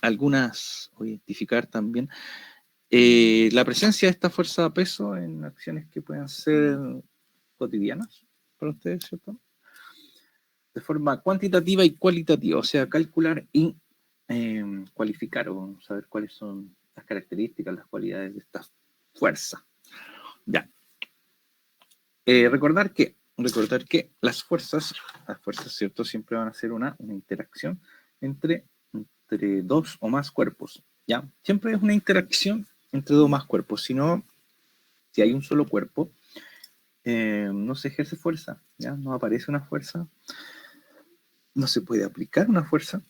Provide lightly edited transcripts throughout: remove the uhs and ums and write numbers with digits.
algunas, o identificar también la presencia de esta fuerza de peso en acciones que puedan ser cotidianas para ustedes, ¿cierto? De forma cuantitativa y cualitativa, o sea, calcular y cualificar o saber cuáles son las características, las cualidades de esta fuerza. Ya. Recordar que las fuerzas, ¿cierto? Siempre van a ser una interacción entre dos o más cuerpos, ¿ya? Siempre es una interacción entre dos o más cuerpos, si no, si hay un solo cuerpo, no se ejerce fuerza, ¿ya? No aparece una fuerza, no se puede aplicar una fuerza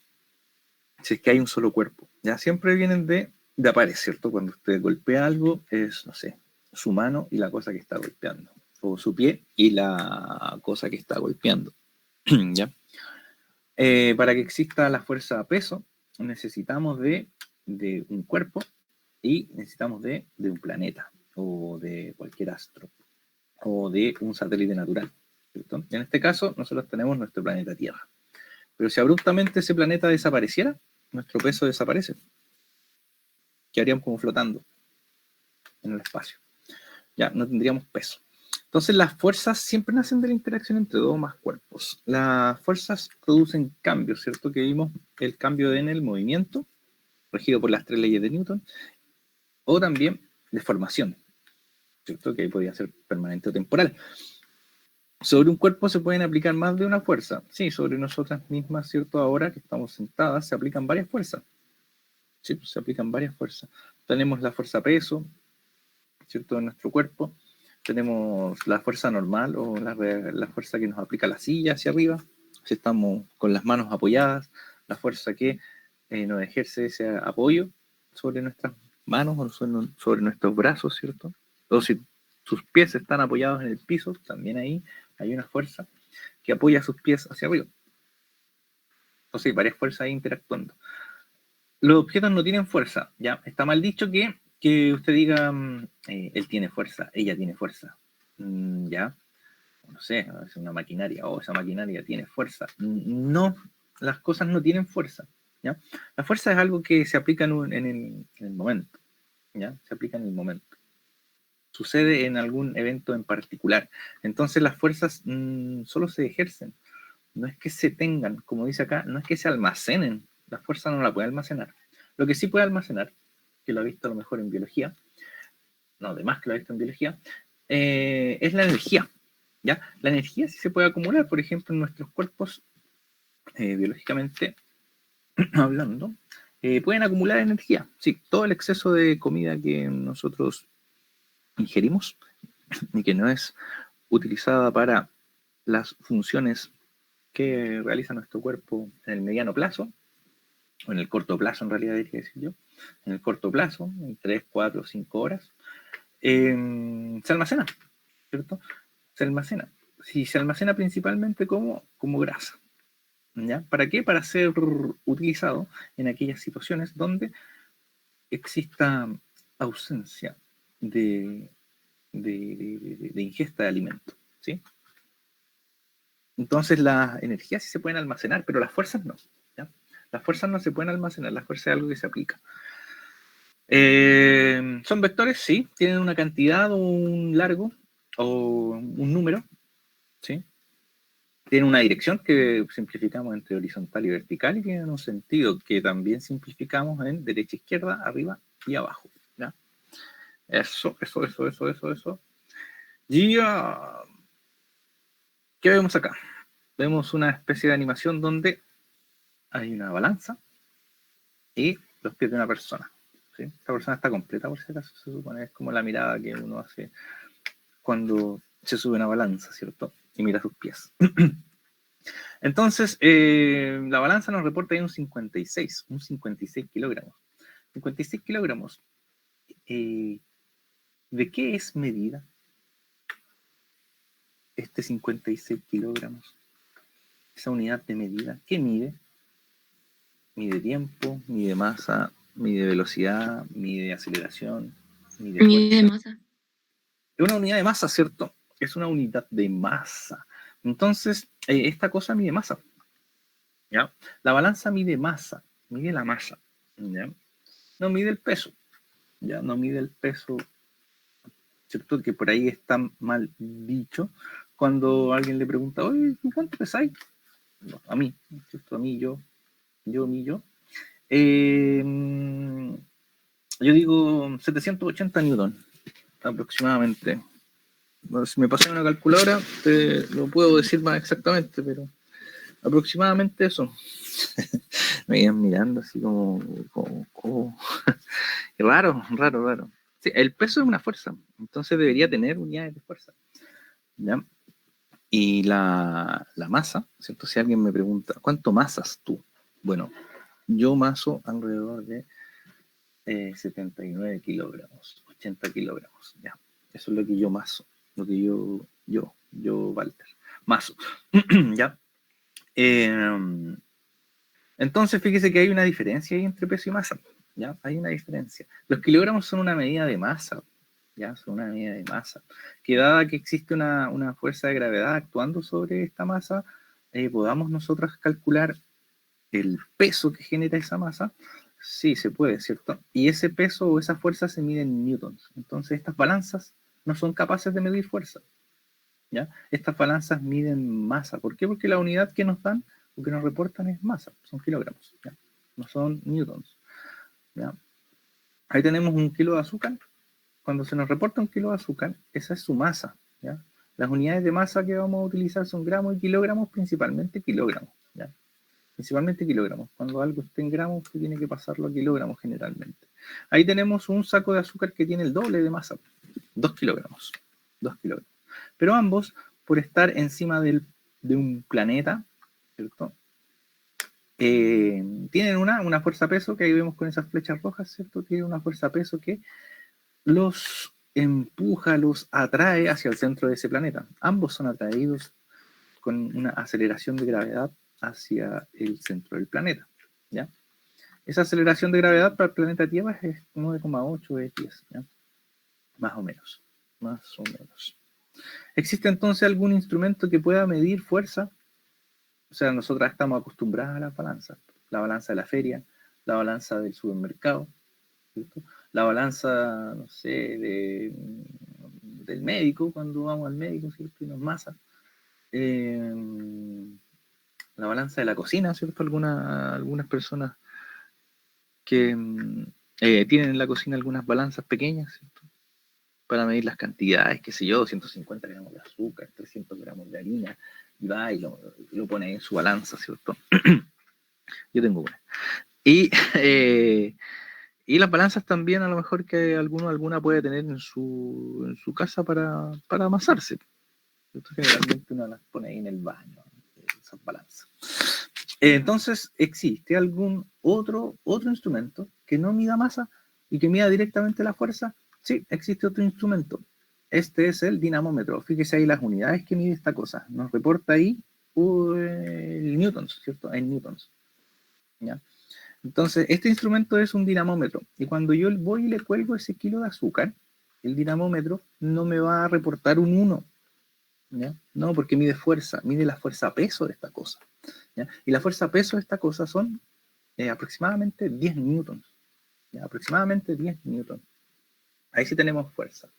si es que hay un solo cuerpo, ¿ya? Siempre vienen de aparecer, ¿cierto? Cuando usted golpea algo, es, no sé, su mano y la cosa que está golpeando, o su pie y la cosa que está golpeando, ¿ya? Para que exista la fuerza a peso, necesitamos de un cuerpo y necesitamos de un planeta, o de cualquier astro, o de un satélite natural, ¿cierto? En este caso, nosotros tenemos nuestro planeta Tierra. Pero si abruptamente ese planeta desapareciera, nuestro peso desaparece. Quedaríamos como flotando en el espacio. Ya, no tendríamos peso. Entonces las fuerzas siempre nacen de la interacción entre dos o más cuerpos. Las fuerzas producen cambios, ¿cierto? Que vimos el cambio en el movimiento, regido por las 3 leyes de Newton, o también deformación, ¿cierto? Que ahí podría ser permanente o temporal. Sobre un cuerpo se pueden aplicar más de una fuerza. Sí, sobre nosotras mismas, ¿cierto? Ahora que estamos sentadas, se aplican varias fuerzas. Sí, pues se aplican varias fuerzas. Tenemos la fuerza peso, ¿cierto? En nuestro cuerpo. Tenemos la fuerza normal o la fuerza que nos aplica la silla hacia arriba, si estamos con las manos apoyadas, la fuerza que nos ejerce ese apoyo sobre nuestras manos o sobre nuestros brazos, ¿cierto? O si sus pies están apoyados en el piso, también ahí hay una fuerza que apoya sus pies hacia arriba. Entonces hay varias fuerzas ahí interactuando. Los objetos no tienen fuerza, ¿ya? Está mal dicho que usted diga, él tiene fuerza, ella tiene fuerza, ¿ya? No sé, es una maquinaria, o esa maquinaria tiene fuerza. No, las cosas no tienen fuerza, ¿ya? La fuerza es algo que se aplica en el momento, ¿ya? Se aplica en el momento. Sucede en algún evento en particular. Entonces las fuerzas solo se ejercen. No es que se tengan, como dice acá, no es que se almacenen. La fuerza no la puede almacenar. Lo que sí puede almacenar, que lo ha visto a lo mejor en biología, no, además que lo ha visto en biología, es la energía. ¿Ya? La energía sí se puede acumular, por ejemplo, en nuestros cuerpos, biológicamente hablando, pueden acumular energía. Sí, todo el exceso de comida que nosotros ingerimos y que no es utilizada para las funciones que realiza nuestro cuerpo en el mediano plazo, o en el corto plazo en realidad debería decir yo, en el corto plazo, en 3, 4, 5 horas, se almacena, ¿cierto? Se almacena. Si se almacena principalmente como grasa, ¿ya? ¿Para qué? Para ser utilizado en aquellas situaciones donde exista ausencia de ingesta de alimento, ¿sí? Entonces las energías sí se pueden almacenar, pero las fuerzas no, ¿ya? Las fuerzas no se pueden almacenar, la fuerza es algo que se aplica. ¿Son vectores? Sí, tienen una cantidad, un largo o un número, ¿sí? Tiene una dirección que simplificamos entre horizontal y vertical y tiene un sentido que también simplificamos en derecha, izquierda, arriba y abajo, ¿ya? Eso. Y ¿qué vemos acá? Vemos una especie de animación donde hay una balanza y los pies de una persona, ¿sí? Esta persona está completa, por si acaso, se supone, es como la mirada que uno hace cuando se sube una balanza, ¿cierto? Y mira sus pies. Entonces, la balanza nos reporta ahí un 56 kilogramos. 56 kilogramos. ¿De qué es medida este 56 kilogramos? Esa unidad de medida, ¿qué mide? Mide tiempo, mide masa, mide velocidad, mide aceleración, mide fuerza. Mide masa. Es una unidad de masa, ¿cierto? Es una unidad de masa. Entonces, esta cosa mide masa, ¿ya? La balanza mide masa. mide la masa, ¿ya? No mide el peso, ya no mide el peso, ¿cierto? Que por ahí está mal dicho cuando alguien le pregunta, oye, ¿tú cuánto pesáis? No, a mí, ¿cierto? A mí, yo. Eh, yo digo 780 newton aproximadamente. Bueno, si me pasé una calculadora, te lo puedo decir más exactamente, pero aproximadamente eso. Me iban mirando así como. Raro. Sí, el peso es una fuerza, entonces debería tener unidades de fuerza, ¿ya? Y la masa, ¿cierto? Si alguien me pregunta, ¿cuánto masas tú? Bueno, yo maso alrededor de 79 kilogramos, 80 kilogramos, ya. Eso es lo que yo maso, lo que yo, Walter, maso, ¿ya? Entonces, fíjese que hay una diferencia ahí entre peso y masa, ¿ya? Hay una diferencia. Los kilogramos son una medida de masa, ¿ya? Son una medida de masa. Que dada que existe una fuerza de gravedad actuando sobre esta masa, podamos nosotros calcular el peso que genera esa masa. Sí, se puede, ¿cierto? Y ese peso o esa fuerza se mide en newtons. Entonces, estas balanzas no son capaces de medir fuerza, ¿ya? Estas balanzas miden masa. ¿Por qué? Porque la unidad que nos dan o que nos reportan es masa, son kilogramos, ¿ya? No son newtons, ¿ya? Ahí tenemos un kilo de azúcar. Cuando se nos reporta un kilo de azúcar, esa es su masa, ¿ya? Las unidades de masa que vamos a utilizar son gramos y kilogramos, principalmente kilogramos, ¿ya? Principalmente kilogramos. Cuando algo esté en gramos, usted tiene que pasarlo a kilogramos generalmente. Ahí tenemos un saco de azúcar que tiene el doble de masa, 2 kilogramos. 2 kilogramos. Pero ambos, por estar encima de un planeta, ¿cierto? Tienen una fuerza peso, que ahí vemos con esas flechas rojas, ¿cierto? Tienen una fuerza peso que los empuja, los atrae hacia el centro de ese planeta. Ambos son atraídos con una aceleración de gravedad hacia el centro del planeta, ¿ya? Esa aceleración de gravedad para el planeta Tierra es 9,8 de 10, ¿ya? Más o menos. ¿Existe entonces algún instrumento que pueda medir fuerza? O sea, nosotras estamos acostumbradas a las balanzas. La balanza de la feria, la balanza del supermercado, ¿cierto? La balanza, no sé, del médico, cuando vamos al médico, ¿cierto? Y nos masa. La balanza de la cocina, ¿cierto? Algunas personas que tienen en la cocina algunas balanzas pequeñas, ¿cierto? Para medir las cantidades, qué sé yo, 250 gramos de azúcar, 300 gramos de harina, y va y lo pone en su balanza, ¿cierto? Yo tengo una. Y las balanzas también, a lo mejor que alguna puede tener en su casa para amasarse. ¿Cierto? Generalmente uno las pone ahí en el baño, esas balanzas. Entonces, ¿existe algún otro instrumento que no mida masa y que mida directamente la fuerza? Sí, existe otro instrumento. Este es el dinamómetro. Fíjese ahí las unidades que mide esta cosa. Nos reporta ahí el newtons, ¿cierto? En newtons, ¿ya? Entonces, este instrumento es un dinamómetro. Y cuando yo voy y le cuelgo ese kilo de azúcar, el dinamómetro no me va a reportar un 1, ¿ya? No, porque mide fuerza, mide la fuerza peso de esta cosa, ¿ya? Y la fuerza peso de esta cosa son aproximadamente 10 newtons, ¿ya? Aproximadamente 10 newtons. Ahí sí tenemos fuerza,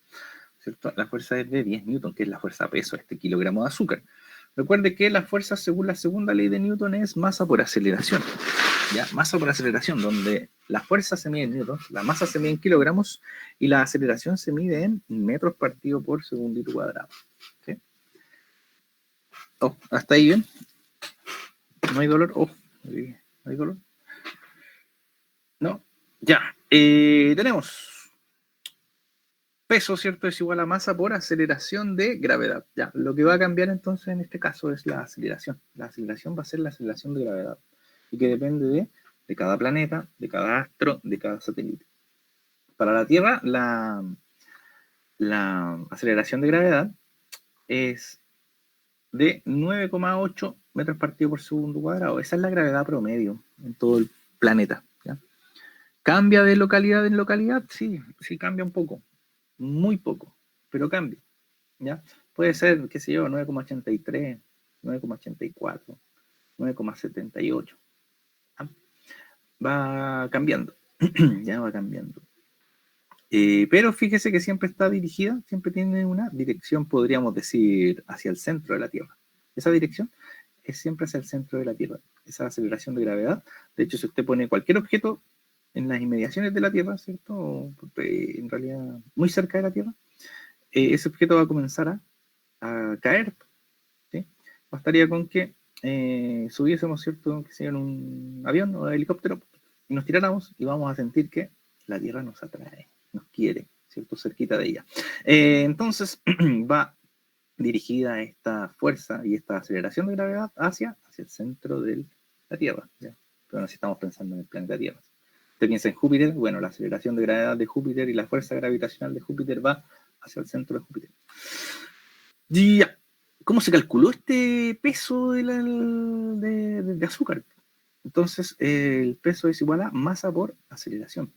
¿cierto? La fuerza es de 10 newtons, que es la fuerza peso de este kilogramo de azúcar. Recuerde que la fuerza, según la segunda ley de Newton, es masa por aceleración, ¿ya? Masa por aceleración, donde la fuerza se mide en newtons, la masa se mide en kilogramos y la aceleración se mide en metros partido por segundito cuadrado. ¿Sí? Oh, ¿hasta ahí bien? ¿No hay dolor? Oh, ¿no hay dolor? No, ya. Tenemos peso, ¿cierto? Es igual a masa por aceleración de gravedad. Ya, lo que va a cambiar entonces en este caso es la aceleración. La aceleración va a ser la aceleración de gravedad y que depende de cada planeta, de cada astro, de cada satélite. Para la Tierra, la aceleración de gravedad es de 9,8 metros partido por segundo cuadrado. Esa es la gravedad promedio en todo el planeta, ¿ya? ¿Cambia de localidad en localidad? Sí, sí cambia un poco, muy poco, pero cambia, ¿ya? Puede ser, qué sé yo, 9,83, 9,84, 9,78. ¿Ah? va cambiando. Ya va cambiando. Pero fíjese que siempre está dirigida, siempre tiene una dirección, podríamos decir, hacia el centro de la Tierra. Esa dirección es siempre hacia el centro de la Tierra. Esa aceleración de gravedad. De hecho, si usted pone cualquier objeto en las inmediaciones de la Tierra, ¿cierto? O, en realidad, muy cerca de la Tierra, ese objeto va a comenzar a caer. ¿Sí? Bastaría con que subiésemos, ¿cierto? Que sea en un avión o helicóptero y nos tiráramos y vamos a sentir que la Tierra nos atrae, nos quiere, ¿cierto? Cerquita de ella. Entonces va dirigida esta fuerza y esta aceleración de gravedad hacia el centro de la Tierra. ¿Ya? Pero no si estamos pensando en el planeta Tierra. Usted piensa en Júpiter, bueno, la aceleración de gravedad de Júpiter y la fuerza gravitacional de Júpiter va hacia el centro de Júpiter. Ya. ¿Cómo se calculó este peso de azúcar? Entonces, el peso es igual a masa por aceleración,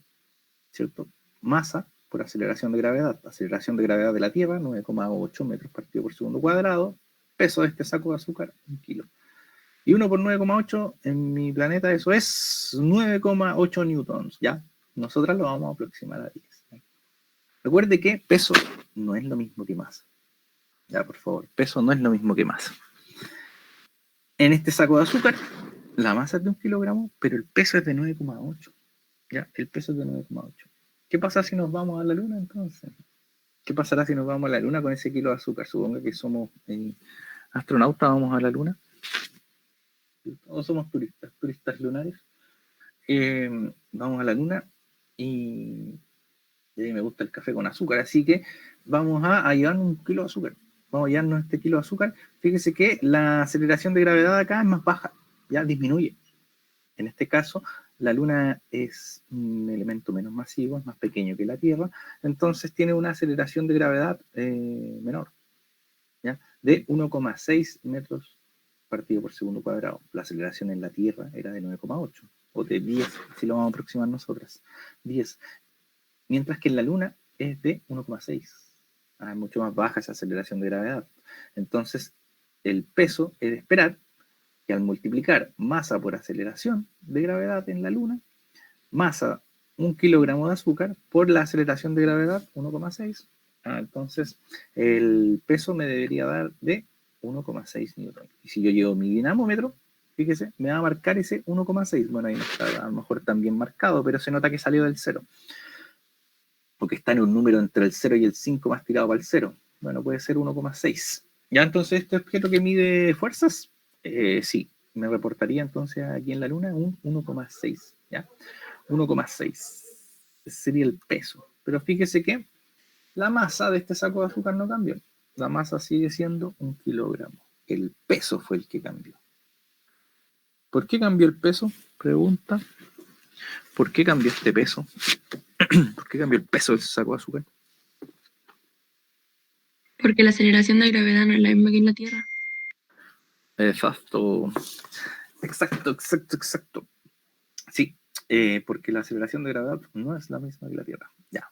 ¿cierto? Masa por aceleración de gravedad. Aceleración de gravedad de la Tierra, 9,8 metros partido por segundo cuadrado. Peso de este saco de azúcar, 1 kilo. Y 1 por 9,8 en mi planeta, eso es 9,8 newtons, ¿ya? Nosotras lo vamos a aproximar a 10. ¿Ya? Recuerde que peso no es lo mismo que masa. Ya, por favor, peso no es lo mismo que masa. En este saco de azúcar, la masa es de 1 kilogramo, pero el peso es de 9,8. ¿Ya? El peso es de 9,8. ¿Qué pasa si nos vamos a la luna entonces? ¿Qué pasará si nos vamos a la luna con ese kilo de azúcar? Supongo que somos astronautas, vamos a la luna. O somos turistas lunares. Vamos a la luna y me gusta el café con azúcar, así que vamos a llevarnos 1 kilo de azúcar. Vamos a llevarnos este kilo de azúcar. Fíjese que la aceleración de gravedad acá es más baja, ya disminuye. En este caso, la Luna es un elemento menos masivo, es más pequeño que la Tierra, entonces tiene una aceleración de gravedad menor, ¿ya? De 1,6 metros partido por segundo cuadrado. La aceleración en la Tierra era de 9,8 o de 10, si lo vamos a aproximar nosotras, 10. Mientras que en la Luna es de 1,6. Es mucho más baja esa aceleración de gravedad. Entonces, el peso es de esperar que al multiplicar masa por aceleración de gravedad en la Luna, masa 1 kilogramo de azúcar por la aceleración de gravedad 1,6. Entonces, el peso me debería dar de 1,6 newton. Y si yo llevo mi dinamómetro, fíjese, me va a marcar ese 1,6. Bueno, ahí no está a lo mejor tan bien marcado, pero se nota que salió del 0. Porque está en un número entre el 0 y el 5 más tirado para el 0. Bueno, puede ser 1,6. Ya, entonces, este objeto que mide fuerzas, sí, me reportaría entonces aquí en la Luna un 1,6. ¿Ya? 1,6 sería el peso. Pero fíjese que la masa de este saco de azúcar no cambió. La masa sigue siendo 1 kilogramo. El peso fue el que cambió. ¿Por qué cambió el peso? Pregunta. ¿Por qué cambió este peso? ¿Por qué cambió el peso del saco de azúcar? Porque la aceleración de gravedad no es la misma que en la Tierra. Exacto. Exacto. Sí, porque la aceleración de gravedad no es la misma que la Tierra. Ya.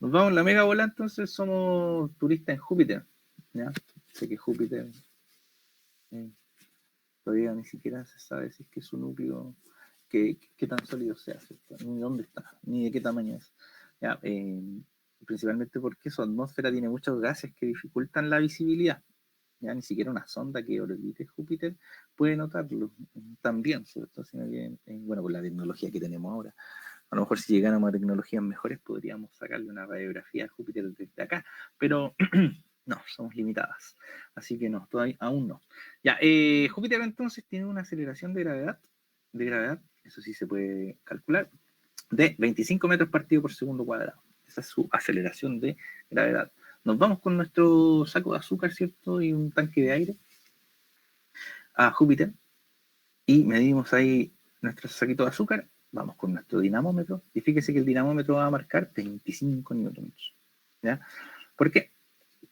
Nos vamos en la mega bola, entonces somos turistas en Júpiter. ¿Ya? Sé que Júpiter todavía ni siquiera se sabe si es que su núcleo, qué tan sólido sea, ¿cierto? Ni dónde está, ni de qué tamaño es. ¿Ya? Principalmente porque su atmósfera tiene muchos gases que dificultan la visibilidad. Ya ni siquiera una sonda que orbite Júpiter puede notarlo también, ¿cierto? Sino que, bueno, con la tecnología que tenemos ahora, a lo mejor si llegáramos a tecnologías mejores podríamos sacarle una radiografía a Júpiter desde acá, pero no, somos limitadas, así que no, todavía aún no. Ya, Júpiter entonces tiene una aceleración de gravedad, eso sí se puede calcular, de 25 metros partido por segundo cuadrado. Esa es su aceleración de gravedad. Nos vamos con nuestro saco de azúcar, ¿cierto? Y un tanque de aire a Júpiter y medimos ahí nuestro saquito de azúcar. Vamos con nuestro dinamómetro y fíjese que el dinamómetro va a marcar 25 newtons. ¿Ya? ¿Por qué?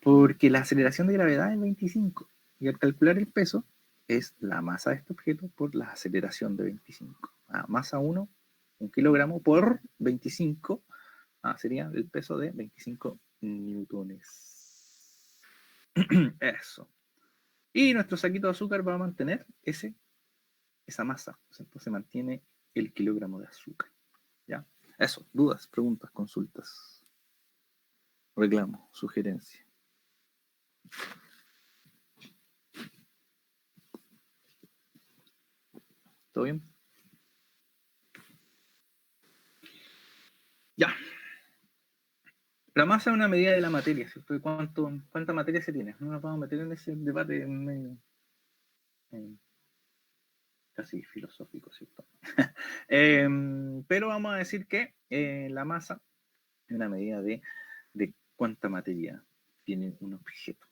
Porque la aceleración de gravedad es 25 y al calcular el peso es la masa de este objeto por la aceleración de 25. Masa 1, 1 kilogramo por 25 sería el peso de 25 newtones. Eso. Y nuestro saquito de azúcar va a mantener esa masa. Entonces mantiene el kilogramo de azúcar. ¿Ya? Eso, dudas, preguntas, consultas, reclamo, sugerencia. ¿Todo bien? Ya. La masa es una medida de la materia, ¿cierto? ¿Cuánta materia se tiene? No nos vamos a meter en ese debate medio, casi filosófico, ¿cierto? Pero vamos a decir que la masa es una medida de cuánta materia tiene un objeto.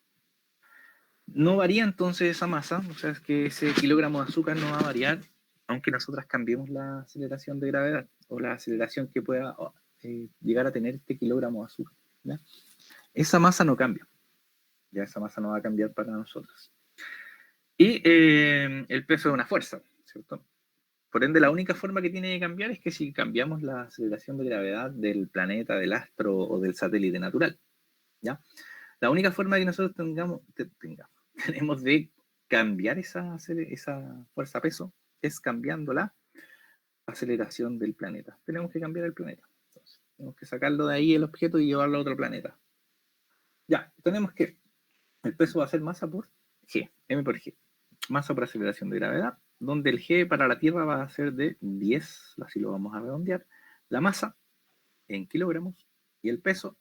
No varía entonces esa masa, o sea, es que ese kilogramo de azúcar no va a variar, aunque nosotras cambiemos la aceleración de gravedad o la aceleración que pueda llegar a tener este kilogramo de azúcar. ¿Ya? Esa masa no cambia, ya esa masa no va a cambiar para nosotros. Y el peso es una fuerza, ¿cierto? Por ende, la única forma que tiene que cambiar es que si cambiamos la aceleración de gravedad del planeta, del astro o del satélite natural, ¿ya? La única forma que nosotros tenemos de cambiar esa fuerza-peso es cambiando la aceleración del planeta. Tenemos que cambiar el planeta. Entonces, tenemos que sacarlo de ahí el objeto y llevarlo a otro planeta. Ya, tenemos que el peso va a ser masa por G, M por G. Masa por aceleración de gravedad, donde el G para la Tierra va a ser de 10, así lo vamos a redondear. La masa en kilogramos y el peso,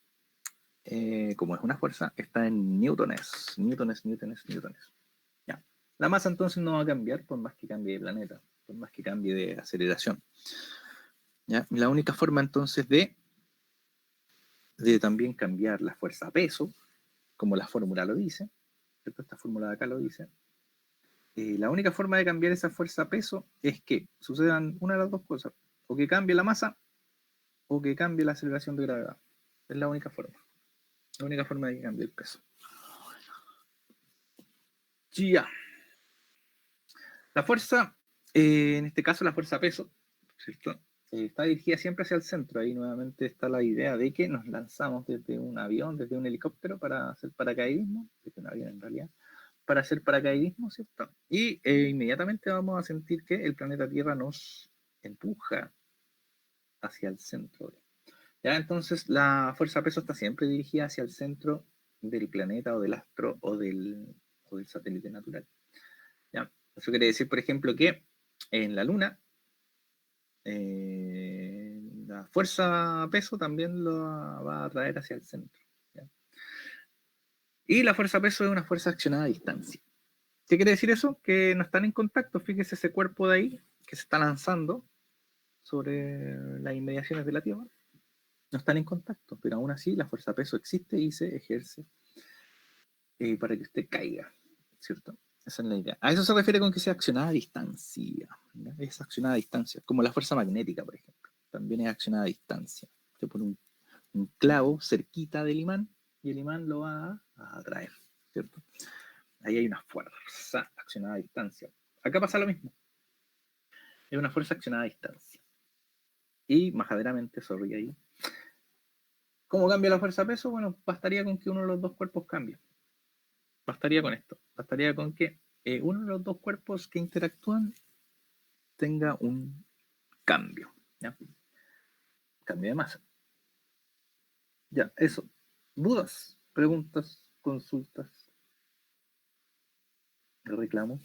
como es una fuerza, está en newtones. Newtones. Ya. La masa entonces no va a cambiar por más que cambie de planeta, por más que cambie de aceleración. ¿Ya? La única forma entonces de también cambiar la fuerza a peso, como la fórmula lo dice, ¿cierto? Esta fórmula de acá lo dice, la única forma de cambiar esa fuerza a peso es que sucedan una de las dos cosas, o que cambie la masa o que cambie la aceleración de gravedad. Es la única forma de que cambie el peso. Ya. La fuerza, en este caso la fuerza a peso, ¿cierto? Está dirigida siempre hacia el centro. Ahí nuevamente está la idea de que nos lanzamos desde un avión, desde un helicóptero para hacer paracaidismo, desde un avión en realidad, para hacer paracaidismo, ¿cierto? Y inmediatamente vamos a sentir que el planeta Tierra nos empuja hacia el centro. ¿Ya? Entonces la fuerza peso está siempre dirigida hacia el centro del planeta o del astro o del satélite natural. ¿Ya? Eso quiere decir, por ejemplo, que en la Luna la fuerza peso también lo va a traer hacia el centro. ¿Ya? Y la fuerza peso es una fuerza accionada a distancia. ¿Qué quiere decir eso? Que no están en contacto. Fíjese ese cuerpo de ahí que se está lanzando sobre las inmediaciones de la Tierra. No están en contacto, pero aún así la fuerza peso existe y se ejerce para que usted caiga, ¿cierto? Esa es la idea. A eso se refiere con que sea accionada a distancia. ¿Ya? Es accionada a distancia, como la fuerza magnética, por ejemplo. También es accionada a distancia. Usted pone un clavo cerquita del imán y el imán lo va a atraer, ¿cierto? Ahí hay una fuerza accionada a distancia. Acá pasa lo mismo. Es una fuerza accionada a distancia. Y majaderamente, sorry ahí. ¿Cómo cambia la fuerza a peso? Bueno, bastaría con que uno de los dos cuerpos cambie. Bastaría con esto. Bastaría con que uno de los dos cuerpos que interactúan tenga un cambio. ¿Ya? Cambio de masa. Ya, eso. ¿Dudas? ¿Preguntas? ¿Consultas? ¿Reclamos?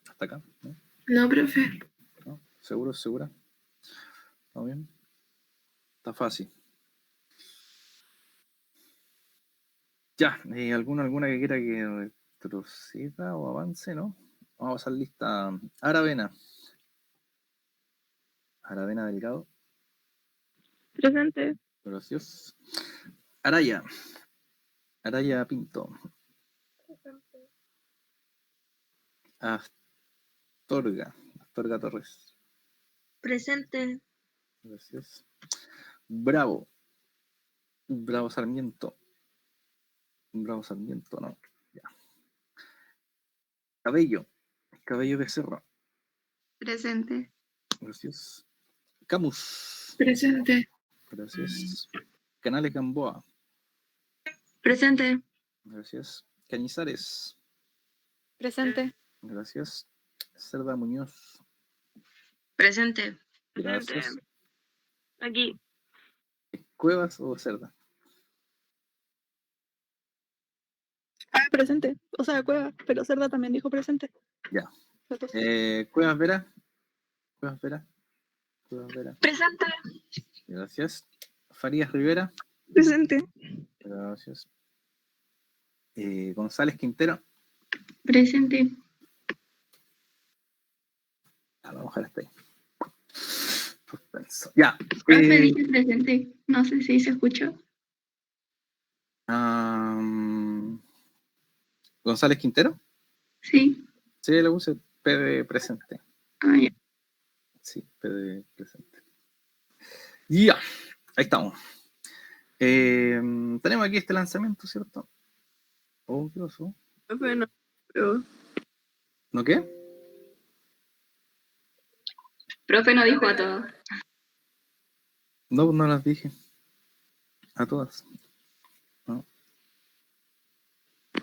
Hasta acá, ¿no? No, profe. ¿No? ¿Seguro? ¿Segura? ¿Está bien? Está fácil. Ya, ¿alguna que quiera que retroceda o avance, no? Vamos a pasar lista. Aravena. Aravena Delgado. Presente. Gracias. Araya. Araya Pinto. Astorga. Astorga Torres. Presente. Gracias. Bravo. Bravo Sarmiento. Bravo Sarmiento, no. Ya. Cabello. Cabello Becerra. Presente. Gracias. Camus. Presente. Gracias. Canales Gamboa. Presente. Gracias. Cañizares. Presente. Gracias. Cerda Muñoz. Presente. Gracias. Aquí. ¿Cuevas o Cerda? Presente. O sea, Cueva, pero Cerda también dijo presente. Ya. Los dos. Cuevas Vera. Cuevas Vera. Cuevas Vera. Presente. Gracias. Farías Rivera. Presente. Gracias. González Quintero. Presente. A lo mejor está ahí. Suspenso. Ya. Profe dice presente. No sé si se escuchó. González Quintero. Sí. Sí, le puse P de presente. Ah, ya. Sí, P de presente. Ya. Ahí estamos. Tenemos aquí este lanzamiento, ¿cierto? Oh, ¿qué pasó? Profe, no. Pero... ¿No qué? Profe no dijo a todos. No, no las dije. A todas. No.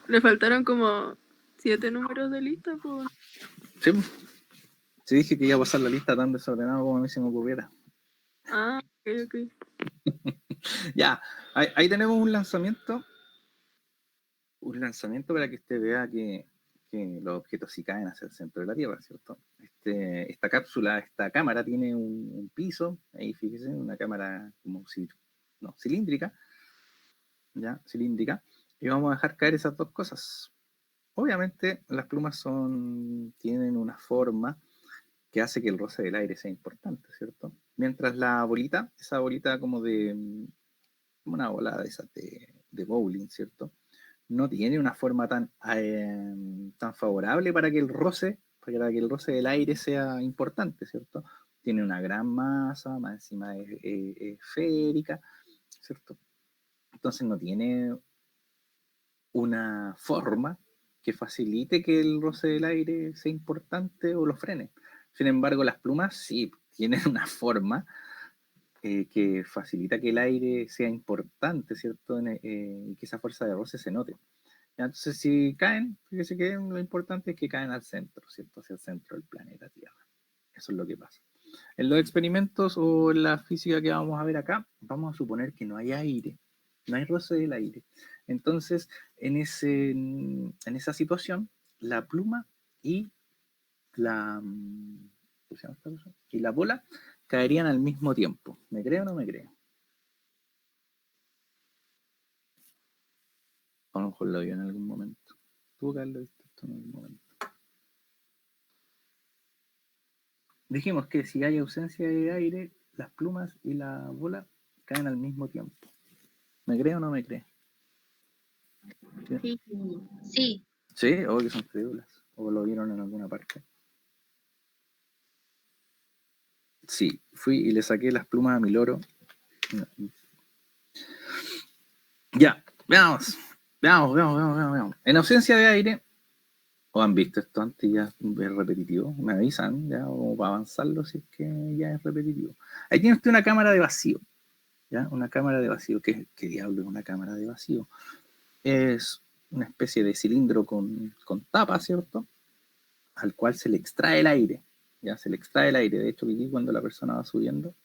Le faltaron como 7 números de lista, pues. Sí. Sí, dije que iba a pasar la lista tan desordenada como a mí se me ocurriera. Ah, ok. Ya, ahí tenemos un lanzamiento. Un lanzamiento para que usted vea que los objetos sí caen hacia el centro de la Tierra, ¿cierto? Esta cápsula, esta cámara tiene un piso, ahí fíjese, una cámara como cilíndrica, ¿ya? Cilíndrica, y vamos a dejar caer esas dos cosas. Obviamente las plumas tienen una forma que hace que el roce del aire sea importante, ¿cierto? Mientras la bolita, esa bolita como una bola de esas de bowling, ¿cierto? No tiene una forma tan favorable para que el roce del aire sea importante, ¿cierto? Tiene una gran masa, más encima es esférica, ¿cierto? Entonces no tiene una forma que facilite que el roce del aire sea importante o lo frene. Sin embargo, las plumas sí tienen una forma que facilita que el aire sea importante, ¿cierto? Y que esa fuerza de roce se note. Entonces, si caen, fíjese que lo importante es que caen al centro, ¿cierto? Hacia el centro del planeta Tierra. Eso es lo que pasa. En los experimentos o en la física que vamos a ver acá, vamos a suponer que no hay aire, no hay roce del aire. Entonces, en esa situación, la pluma y la, ¿cómo se llama esta cosa? Y la bola caerían al mismo tiempo. ¿Me cree o no me cree? A lo mejor lo vio en algún momento. Tuvo que haberlo visto esto en algún momento. Dijimos que si hay ausencia de aire, las plumas y la bola caen al mismo tiempo. ¿Me cree o no me cree? Sí. Sí. Sí, o que son crédulas. O lo vieron en alguna parte. Sí, fui y le saqué las plumas a mi loro. Ya, veamos. En ausencia de aire, o han visto esto antes, ya es repetitivo, me avisan, ya, o para avanzarlo si es que ya es repetitivo. Ahí tiene usted una cámara de vacío, ¿ya? Una cámara de vacío. ¿Qué diablo es una cámara de vacío? Es una especie de cilindro con tapa, ¿cierto? Al cual se le extrae el aire, ya se le extrae el aire. De hecho, aquí cuando la persona va subiendo,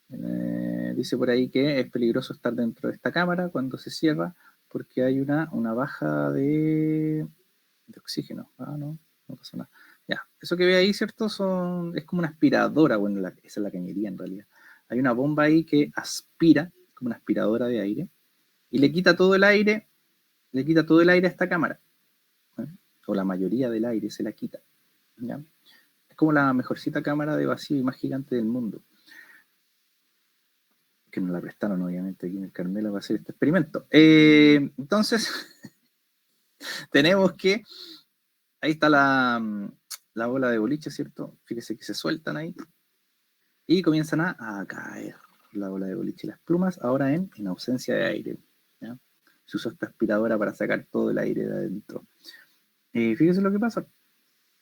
dice por ahí que es peligroso estar dentro de esta cámara cuando se cierra porque hay una baja de oxígeno. Ah, no pasa nada. Ya, eso que ve ahí, ¿cierto? Es como una aspiradora, bueno, esa es la cañería en realidad. Hay una bomba ahí que aspira, como una aspiradora de aire, y le quita todo el aire a esta cámara. ¿Eh? O la mayoría del aire se la quita. ¿Ya? Es como la mejorcita cámara de vacío y más gigante del mundo. Que nos la prestaron, obviamente, aquí en el Carmelo para hacer este experimento. Entonces, tenemos que... Ahí está la bola de boliche, ¿cierto? Fíjese que se sueltan ahí y comienzan a caer la bola de boliche y las plumas, ahora en ausencia de aire. ¿Ya? Se usó esta aspiradora para sacar todo el aire de adentro. Fíjese lo que pasa.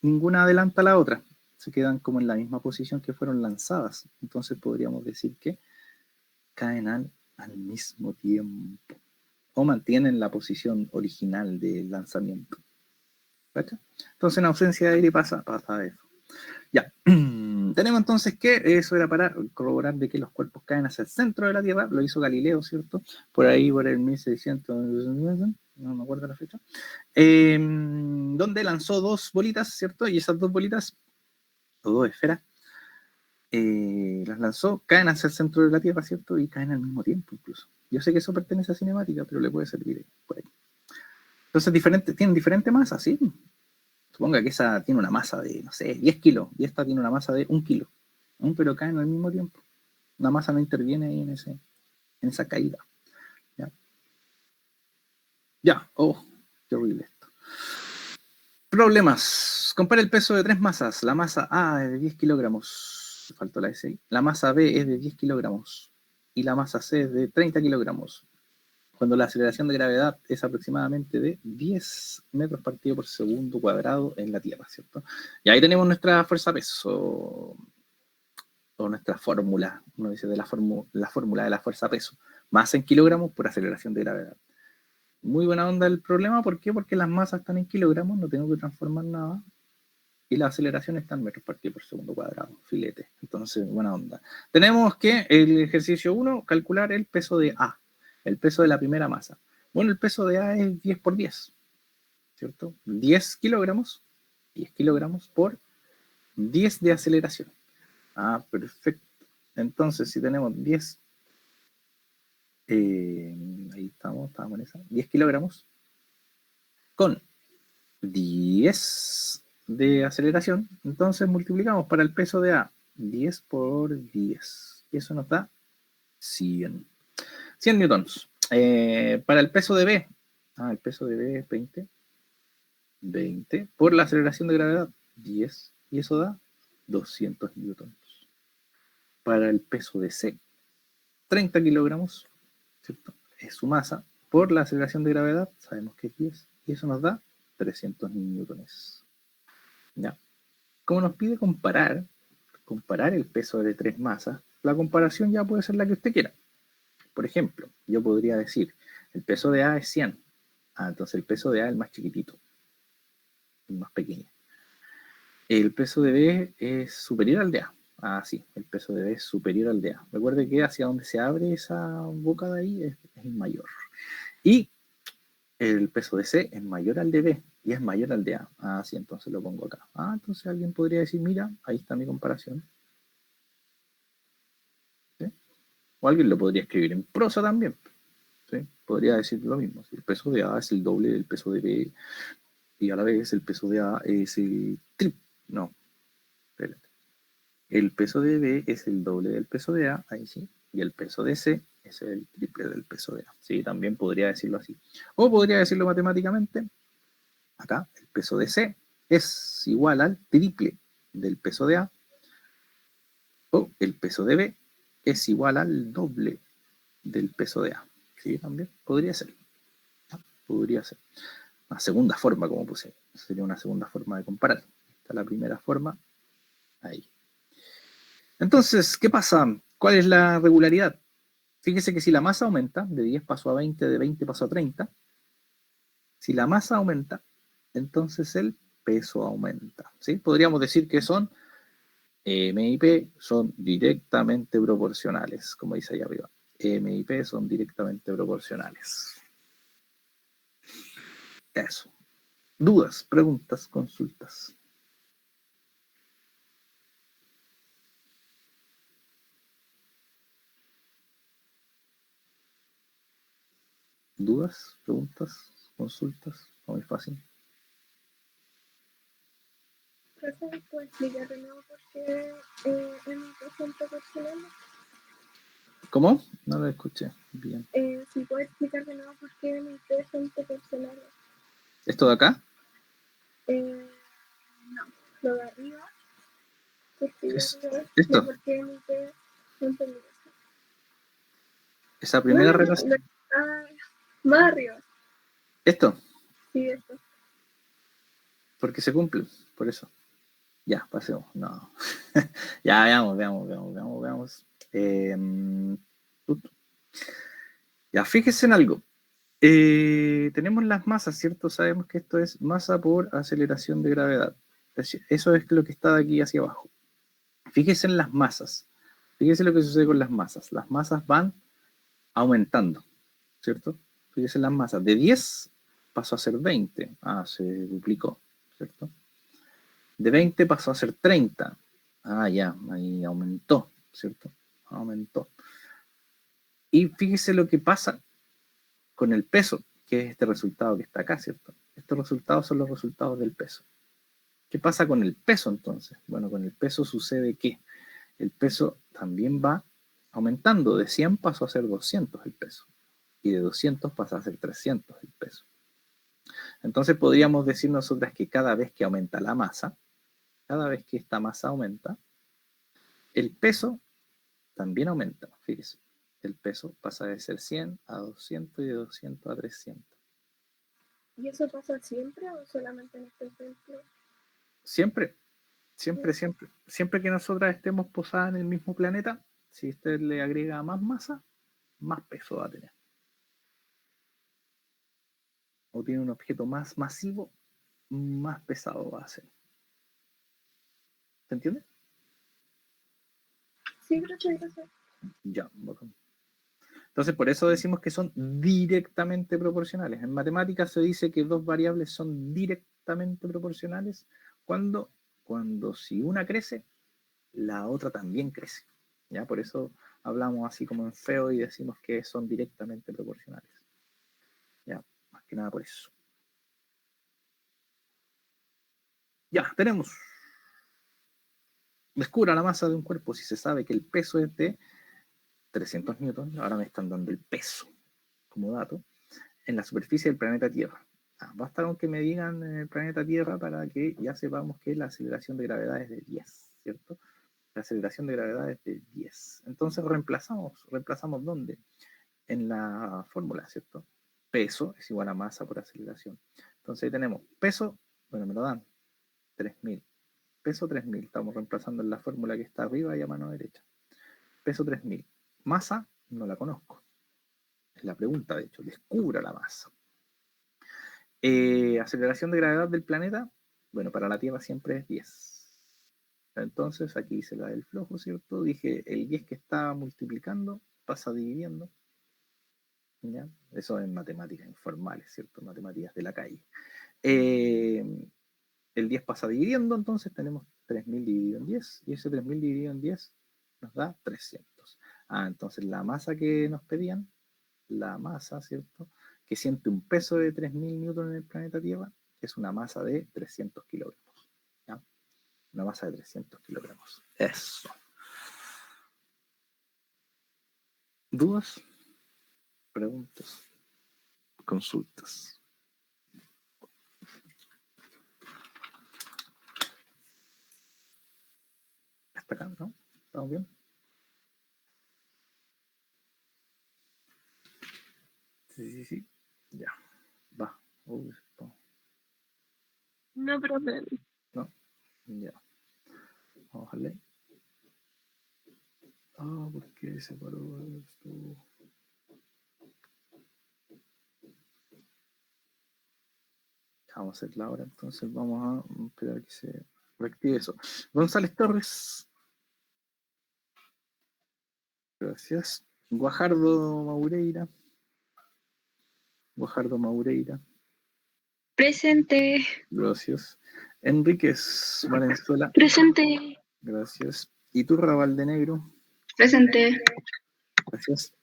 Ninguna adelanta a la otra. Se quedan como en la misma posición que fueron lanzadas. Entonces podríamos decir que caen al mismo tiempo. o mantienen la posición original del lanzamiento. ¿Cacha? Entonces en ausencia de aire pasa eso. Ya, tenemos entonces que eso era para corroborar de que los cuerpos caen hacia el centro de la Tierra, lo hizo Galileo, ¿cierto? Por ahí, por el 1600, no me acuerdo la fecha, donde lanzó 2 bolitas, ¿cierto? Y esas 2 bolitas, o 2 esferas, las lanzó, caen hacia el centro de la Tierra, ¿cierto? Y caen al mismo tiempo incluso. Yo sé que eso pertenece a cinemática, pero le puede servir por ahí. Entonces, tienen diferente masa, ¿sí? Suponga que esa tiene una masa de, no sé, 10 kilos y esta tiene una masa de 1 kilo, pero caen al mismo tiempo. La masa no interviene ahí en esa caída. Ya, oh, qué horrible esto. Problemas. Compara el peso de 3 masas. La masa A es de 10 kilogramos. Faltó la S ahí. La masa B es de 10 kilogramos. Y la masa C es de 30 kilogramos. Cuando la aceleración de gravedad es aproximadamente de 10 metros partido por segundo cuadrado en la Tierra, ¿cierto? Y ahí tenemos nuestra fuerza-peso, o nuestra fórmula, uno dice de la fórmula de la fuerza-peso, masa en kilogramos por aceleración de gravedad. Muy buena onda el problema, ¿por qué? Porque las masas están en kilogramos, no tengo que transformar nada, y la aceleración está en metros partido por segundo cuadrado, filete. Entonces, buena onda. Tenemos que el ejercicio 1, calcular el peso de A. El peso de la primera masa. Bueno, el peso de A es 10 por 10, ¿cierto? 10 kilogramos por 10 de aceleración. Ah, perfecto. Entonces, si tenemos 10, ahí estamos en esa, 10 kilogramos con 10 de aceleración, entonces multiplicamos para el peso de A, 10 por 10, y eso nos da 100 newtons. Para el peso de B, el peso de B es 20 por la aceleración de gravedad, 10, y eso da 200 newtons. Para el peso de C, 30 kilogramos, ¿cierto? Es su masa, por la aceleración de gravedad, sabemos que es 10, y eso nos da 300 newtons. ¿Ya? Como nos pide comparar el peso de 3 masas, la comparación ya puede ser la que usted quiera. Por ejemplo, yo podría decir, el peso de A es 100. Entonces el peso de A es el más chiquitito, el más pequeño. El peso de B es superior al de A. Sí, el peso de B es superior al de A. Recuerde que hacia donde se abre esa boca de ahí es mayor. Y el peso de C es mayor al de B y es mayor al de A. Sí, entonces lo pongo acá. Entonces alguien podría decir, mira, ahí está mi comparación. ¿Sí? O alguien lo podría escribir en prosa también. ¿Sí? Podría decir lo mismo. El peso de A es el doble del peso de B y a la vez el peso de A es el triple. No, espérate. El peso de B es el doble del peso de A, ahí sí, y el peso de C es el triple del peso de A. Sí, también podría decirlo así. O podría decirlo matemáticamente, acá, el peso de C es igual al triple del peso de A, o el peso de B es igual al doble del peso de A. Sí, también podría ser. Podría ser. Una segunda forma, como puse. Sería una segunda forma de comparar. Esta es la primera forma. Ahí. Entonces, ¿qué pasa? ¿Cuál es la regularidad? Fíjese que si la masa aumenta, de 10 pasó a 20, de 20 pasó a 30, si la masa aumenta, entonces el peso aumenta. ¿Sí? Podríamos decir que son M y P son directamente proporcionales, como dice ahí arriba. M y P son directamente proporcionales. Eso. Dudas, preguntas, consultas. ¿Dudas, preguntas, consultas? Está muy fácil. Profe, ¿puedo explicar de nuevo por qué MIP son proporcionales? ¿Cómo? No lo escuché bien. Si puedo explicar de nuevo por qué MIP son proporcionales. ¿Esto de acá? No, lo de arriba. ¿Esto? ¿Por qué MIP son peligrosas? Esa primera relación. Más arriba. ¿Esto? Sí, esto. Porque se cumple, por eso. Ya, pasemos. No. Ya, veamos. Ya, fíjese en algo. Tenemos las masas, ¿cierto? Sabemos que esto es masa por aceleración de gravedad. Eso es lo que está de aquí hacia abajo. Fíjese en las masas. Fíjese lo que sucede con las masas. Las masas van aumentando, ¿cierto? Fíjese en las masas. De 10 pasó a ser 20. Ah, se duplicó, ¿cierto? De 20 pasó a ser 30. Ah, ya, ahí aumentó, ¿cierto? Aumentó. Y fíjese lo que pasa con el peso, que es este resultado que está acá, ¿cierto? Estos resultados son los resultados del peso. ¿Qué pasa con el peso entonces? Bueno, con el peso sucede que el peso también va aumentando. De 100 pasó a ser 200 el peso. Y de 200 pasa a ser 300 el peso. Entonces podríamos decir nosotras que cada vez que aumenta la masa, cada vez que esta masa aumenta, el peso también aumenta. Fíjese, el peso pasa de ser 100 a 200 y de 200 a 300. ¿Y eso pasa siempre o solamente en este ejemplo? Siempre, siempre, siempre. Siempre que nosotras estemos posadas en el mismo planeta, si usted le agrega más masa, más peso va a tener. O tiene un objeto más masivo, más pesado va a ser. ¿Se entiende? Sí, gracias. Ya, bacán. Entonces, por eso decimos que son directamente proporcionales. En matemáticas se dice que dos variables son directamente proporcionales cuando si una crece, la otra también crece. ¿Ya? Por eso hablamos así como en feo y decimos que son directamente proporcionales. Ya, más que nada por eso. Ya, tenemos. Descubra la masa de un cuerpo si se sabe que el peso es de 300 newtons. Ahora me están dando el peso como dato en la superficie del planeta Tierra. Basta con que me digan en el planeta Tierra para que ya sepamos que la aceleración de gravedad es de 10, ¿cierto? La aceleración de gravedad es de 10. Entonces ¿reemplazamos dónde? En la fórmula, ¿cierto? Peso es igual a masa por aceleración. Entonces ahí tenemos peso, bueno, me lo dan, 3000. Peso 3000, estamos reemplazando en la fórmula que está arriba y a mano derecha. Peso 3000. Masa, no la conozco. Es la pregunta, de hecho, descubra la masa. Aceleración de gravedad del planeta, bueno, para la Tierra siempre es 10. Entonces, aquí se la del flojo, ¿cierto? Dije, el 10 que está multiplicando pasa dividiendo. ¿Ya? Eso en matemáticas informales, ¿cierto? Matemáticas de la calle. El 10 pasa dividiendo, entonces tenemos 3000 dividido en 10, y ese 3000 dividido en 10 nos da 300. Entonces la masa que nos pedían, la masa, ¿cierto? Que siente un peso de 3000 newton en el planeta Tierra, es una masa de 300 kilogramos. ¿Ya? Una masa de 300 kilogramos. Eso. ¿Dudas? ¿Preguntas? ¿Consultas? ¿Hasta acá, no? ¿Estamos bien? Sí. Ya. Va. No, profe. No. Ya. Vamos a darle. ¿Por qué se paró esto? Vamos a hacerla ahora, entonces vamos a esperar que se reactive eso. González Torres. Gracias. Guajardo Maureira. Presente. Gracias. Enríquez Valenzuela. Presente. Gracias. Iturra Valdenegro. Presente. Gracias.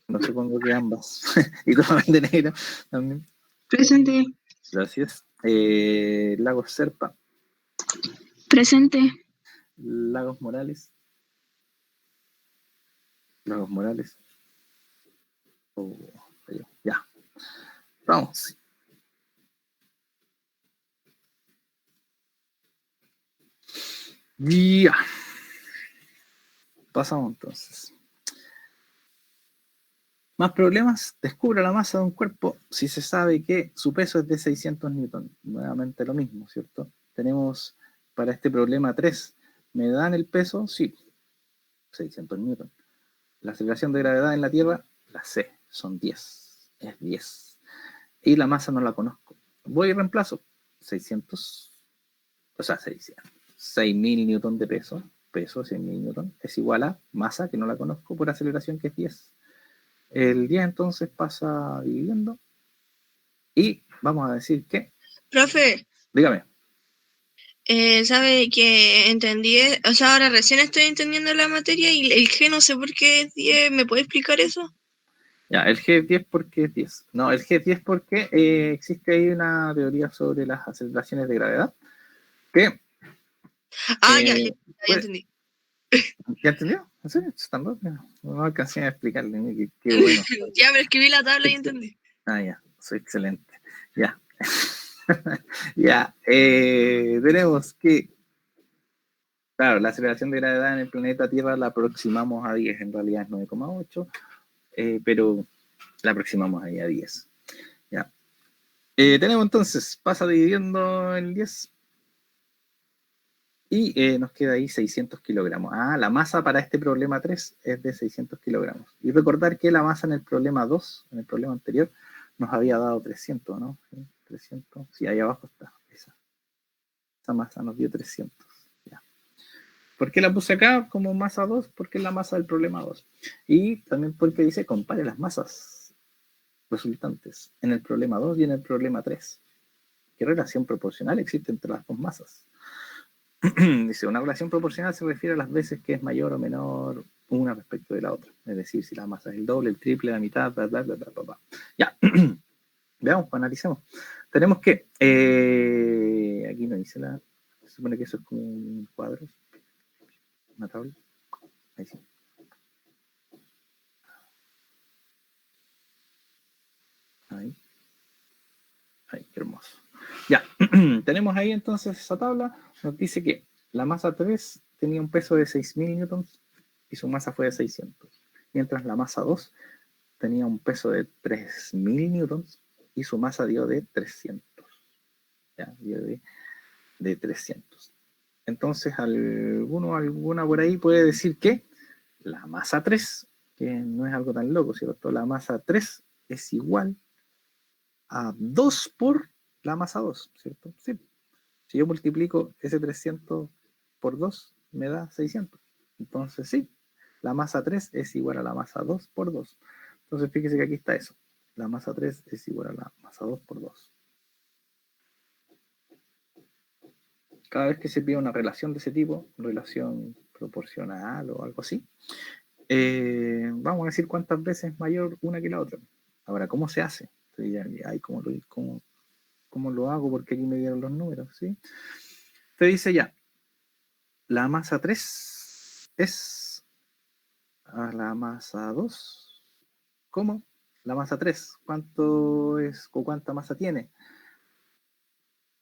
No supongo que ambas. Iturra Valdenegro también. Presente. Gracias. Lagos Serpa. Presente. Lagos Morales. Ya. Vamos. Ya. Pasamos entonces. Más problemas, descubra la masa de un cuerpo si se sabe que su peso es de 600 newton. Nuevamente lo mismo, ¿cierto? Tenemos para este problema 3. ¿Me dan el peso? Sí, 600 newton. La aceleración de gravedad en la Tierra, la sé, son 10. es 10. Y la masa no la conozco. Voy y reemplazo 600, o sea, 6.000 newton de peso, 6.000 newton, es igual a masa, que no la conozco, por aceleración, que es 10. El 10 entonces pasa dividiendo, y vamos a decir que, Profe, dígame, sabe que entendí, o sea, ahora recién estoy entendiendo la materia y el G no sé por qué es 10, ¿me puede explicar eso? ya, el G es 10 porque es 10. No, el G es 10 porque existe ahí una teoría sobre las aceleraciones de gravedad, que, Ya pues, entendí. ¿ya entendió? ¿En serio? ¿Están rápido? No alcancé a explicarle, qué bueno. Ya me escribí la tabla y entendí. Ya, soy excelente. Ya. Ya, tenemos que, claro, la aceleración de gravedad en el planeta Tierra la aproximamos a 10, en realidad es 9,8, pero la aproximamos ahí a 10. Ya. Tenemos entonces, pasa dividiendo el 10 y nos queda ahí 600 kilogramos. La masa para este problema 3 es de 600 kilogramos. Y recordar que la masa en el problema 2, en el problema anterior, nos había dado 300, ¿no? 300, sí, ahí abajo está. Esa masa nos dio 300. Ya. ¿Por qué la puse acá como masa 2? Porque es la masa del problema 2. Y también porque dice, compare las masas resultantes en el problema 2 y en el problema 3. ¿Qué relación proporcional existe entre las dos masas? Dice, una relación proporcional se refiere a las veces que es mayor o menor una respecto de la otra. Es decir, si la masa es el doble, el triple, la mitad, bla, bla, bla, bla, bla, bla. Ya. Veamos, analicemos. Tenemos que, aquí no dice la, se supone que eso es como un cuadro, una tabla. Ahí sí. Ahí. Ahí, qué hermoso. Ya, tenemos ahí entonces esa tabla. Nos dice que la masa 3 tenía un peso de 6.000 newtons y su masa fue de 600. Mientras la masa 2 tenía un peso de 3.000 newtons y su masa dio de 300. Ya, dio de 300. Entonces, alguna por ahí puede decir que la masa 3, que no es algo tan loco, ¿cierto? La masa 3 es igual a 2 por la masa 2, ¿cierto? Sí. Si yo multiplico ese 300 por 2, me da 600. Entonces, sí, la masa 3 es igual a la masa 2 por 2. Entonces, fíjese que aquí está eso. La masa 3 es igual a la masa 2 por 2. Cada vez que se pide una relación de ese tipo, relación proporcional o algo así, vamos a decir cuántas veces es mayor una que la otra. Ahora, ¿cómo se hace? Ay, ¿cómo lo hago? Porque aquí me dieron los números, ¿sí? Te dice ya, la masa 3 es a la masa 2. ¿Cómo? La masa 3, ¿cuánto es o cuánta masa tiene?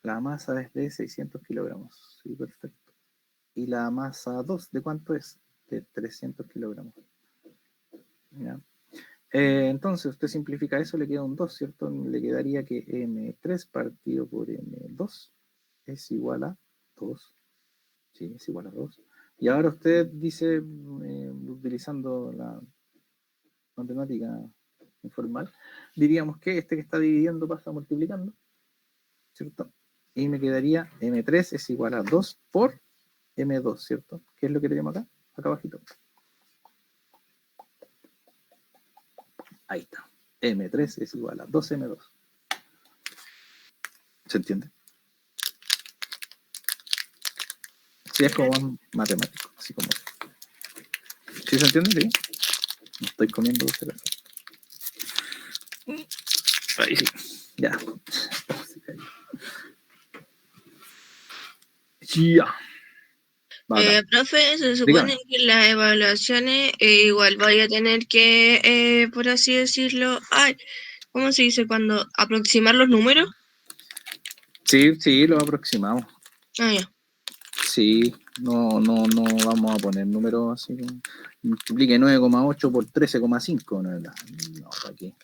La masa es de 600 kilogramos. Sí, perfecto. ¿Y la masa 2 de cuánto es? De 300 kilogramos. ¿Ya? Entonces, usted simplifica eso, le queda un 2, ¿cierto? Le quedaría que M3 partido por M2 es igual a 2. Sí, es igual a 2. Y ahora usted dice, utilizando la matemática informal, diríamos que este que está dividiendo pasa multiplicando, ¿cierto? Y me quedaría M3 es igual a 2 por M2, ¿cierto? ¿Qué es lo que tenemos acá? Acá abajito. Ahí está. M3 es igual a 2M2. ¿Se entiende? Sí, es como más matemático, así como. ¿Sí se entiende? Sí. Me estoy comiendo dulce café. Ahí sí. Ya. Ya. Profe, se supone que las evaluaciones igual vaya a tener que, por así decirlo, ¿cómo se dice? Cuando aproximar los números. Sí, lo aproximamos. Ya. Sí, no vamos a poner números así. Multiplique 9,8 por 13,5. No, ¿para qué?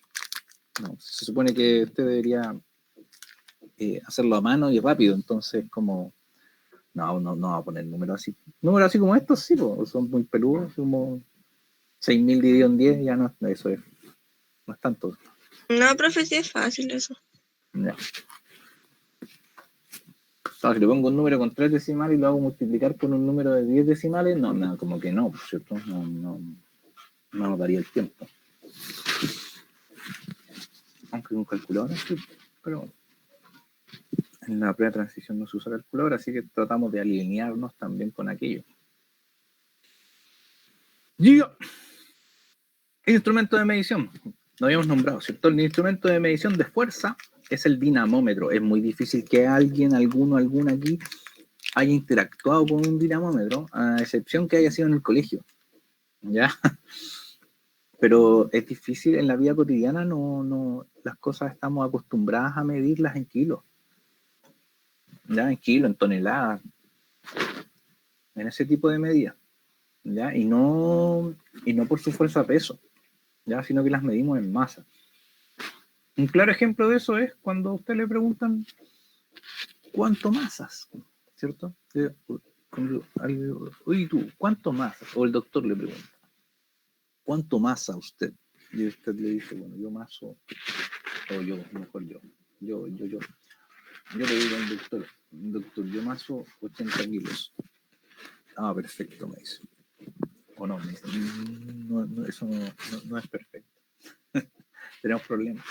No, se supone que usted debería hacerlo a mano y rápido, entonces como no va a poner números así. Números así como estos, sí, pues, son muy peludos, como 6.000 dividido en 10, ya no, eso es, no es tanto. No, profe, sí es fácil eso. Ya. Claro, si le pongo un número con 3 decimales y lo hago multiplicar por un número de 10 decimales, no, como que no, ¿cierto? No nos daría el tiempo. Aunque con calculadora sí, pero bueno. En la primera transición no se usa calculadora, así que tratamos de alinearnos también con aquello. Y el instrumento de medición, lo habíamos nombrado, ¿cierto? El instrumento de medición de fuerza es el dinamómetro. Es muy difícil que alguna aquí haya interactuado con un dinamómetro, a excepción que haya sido en el colegio, ¿ya? Pero es difícil en la vida cotidiana, las cosas estamos acostumbradas a medirlas en kilos, ¿ya? En kilos, en toneladas, en ese tipo de medidas, ¿ya? Y no por su fuerza a peso, ¿ya? Sino que las medimos en masa. Un claro ejemplo de eso es cuando a usted le preguntan ¿cuánto masas? ¿Cierto? Oye, tú, ¿cuánto masas? O el doctor le pregunta, ¿cuánto masa usted? Y usted le dice, bueno, yo maso, o yo, mejor yo. Yo le digo al doctor, yo maso 80 kilos. Ah, perfecto, me dice. O no, me dice, eso no es perfecto. Tenemos problemas.